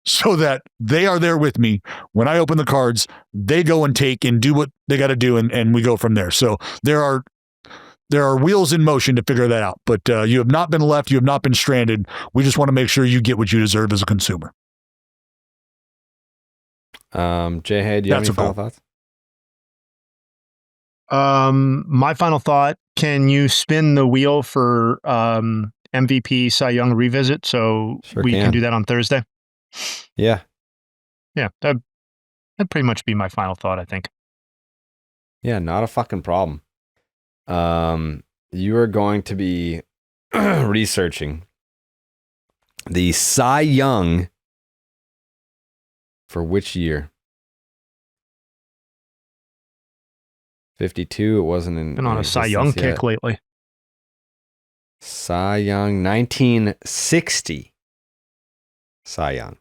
so that they are there with me. When I open the cards, they go and take and do what they got to do, and we go from there. So there are wheels in motion to figure that out. But you have not been left. You have not been stranded. We just want to make sure you get what you deserve as a consumer. Jay, do you have any final thoughts? My final thought, can you spin the wheel for MVP Cy Young revisit so we can do that on Thursday? Yeah. Yeah, that'd pretty much be my final thought, I think. Yeah, not a fucking problem. You are going to be researching the Cy Young for which year? 52. It wasn't in. Been on a Cy Young kick lately. Cy Young, 1960. Cy Young.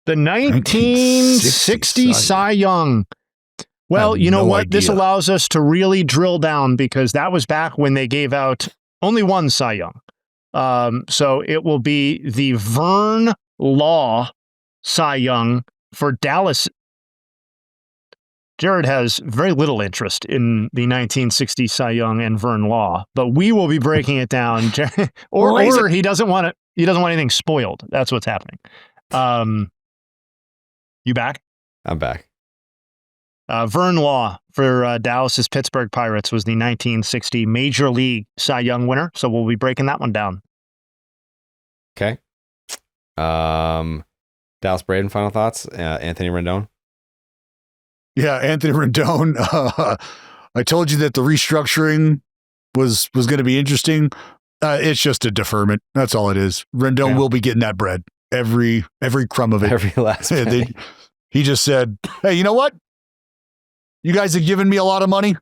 The 1960 Cy Young. Well, you know what? This allows us to really drill down because that was back when they gave out only one Cy Young. So it will be the Vern Law Cy Young for Dallas. Jared has very little interest in the 1960 Cy Young and Vern Law, but we will be breaking it down. or he doesn't want it. He doesn't want anything spoiled. That's what's happening. You back? I'm back. Vern Law for Dallas's Pittsburgh Pirates was the 1960 Major League Cy Young winner. So we'll be breaking that one down. Okay. Dallas Braden, final thoughts? Anthony Rendon? Yeah, Anthony Rendon. I told you that the restructuring was going to be interesting. It's just a deferment. That's all it is. Rendon will be getting that bread. Every crumb of it. Every last penny. He just said, hey, you know what? You guys have given me a lot of money.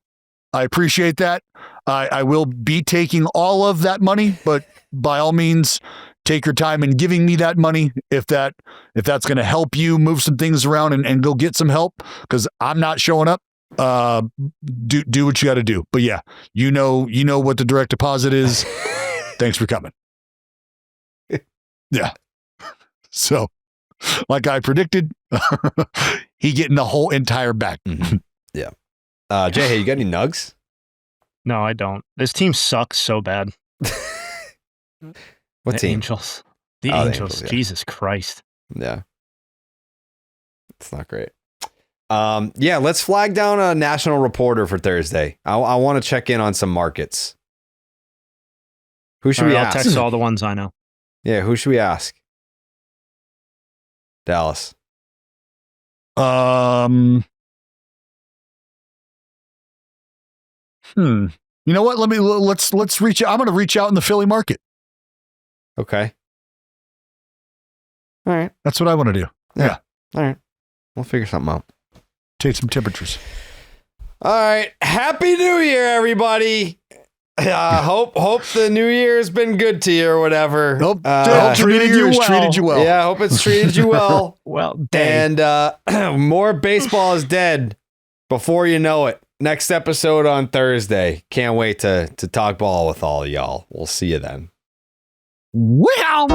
I appreciate that. I will be taking all of that money, but by all means, take your time in giving me that money if that's going to help you move some things around and go get some help because I'm not showing up. Do what you got to do. But yeah, you know what the direct deposit is. Thanks for coming. Yeah. So, like I predicted, he getting the whole entire bag. Mm-hmm. Yeah. Jay, hey, you got any nugs? No, I don't. This team sucks so bad. What team? Angels. The Angels. Yeah. Jesus Christ. Yeah. It's not great. Yeah, let's flag down a national reporter for Thursday. I want to check in on some markets. Who should we ask? I'll text all the ones I know. Yeah, who should we ask? Dallas. You know what? Let's reach out. I'm going to reach out in the Philly market. Okay. All right. That's what I want to do. Yeah. All right. We'll figure something out. Take some temperatures. All right. Happy New Year, everybody. Hope the New Year's been good to you or whatever. Hope treated you well. Yeah, hope it's treated you well. Well, dang. And more baseball is dead before you know it. Next episode on Thursday. Can't wait to talk ball with all of y'all. We'll see you then. Wow.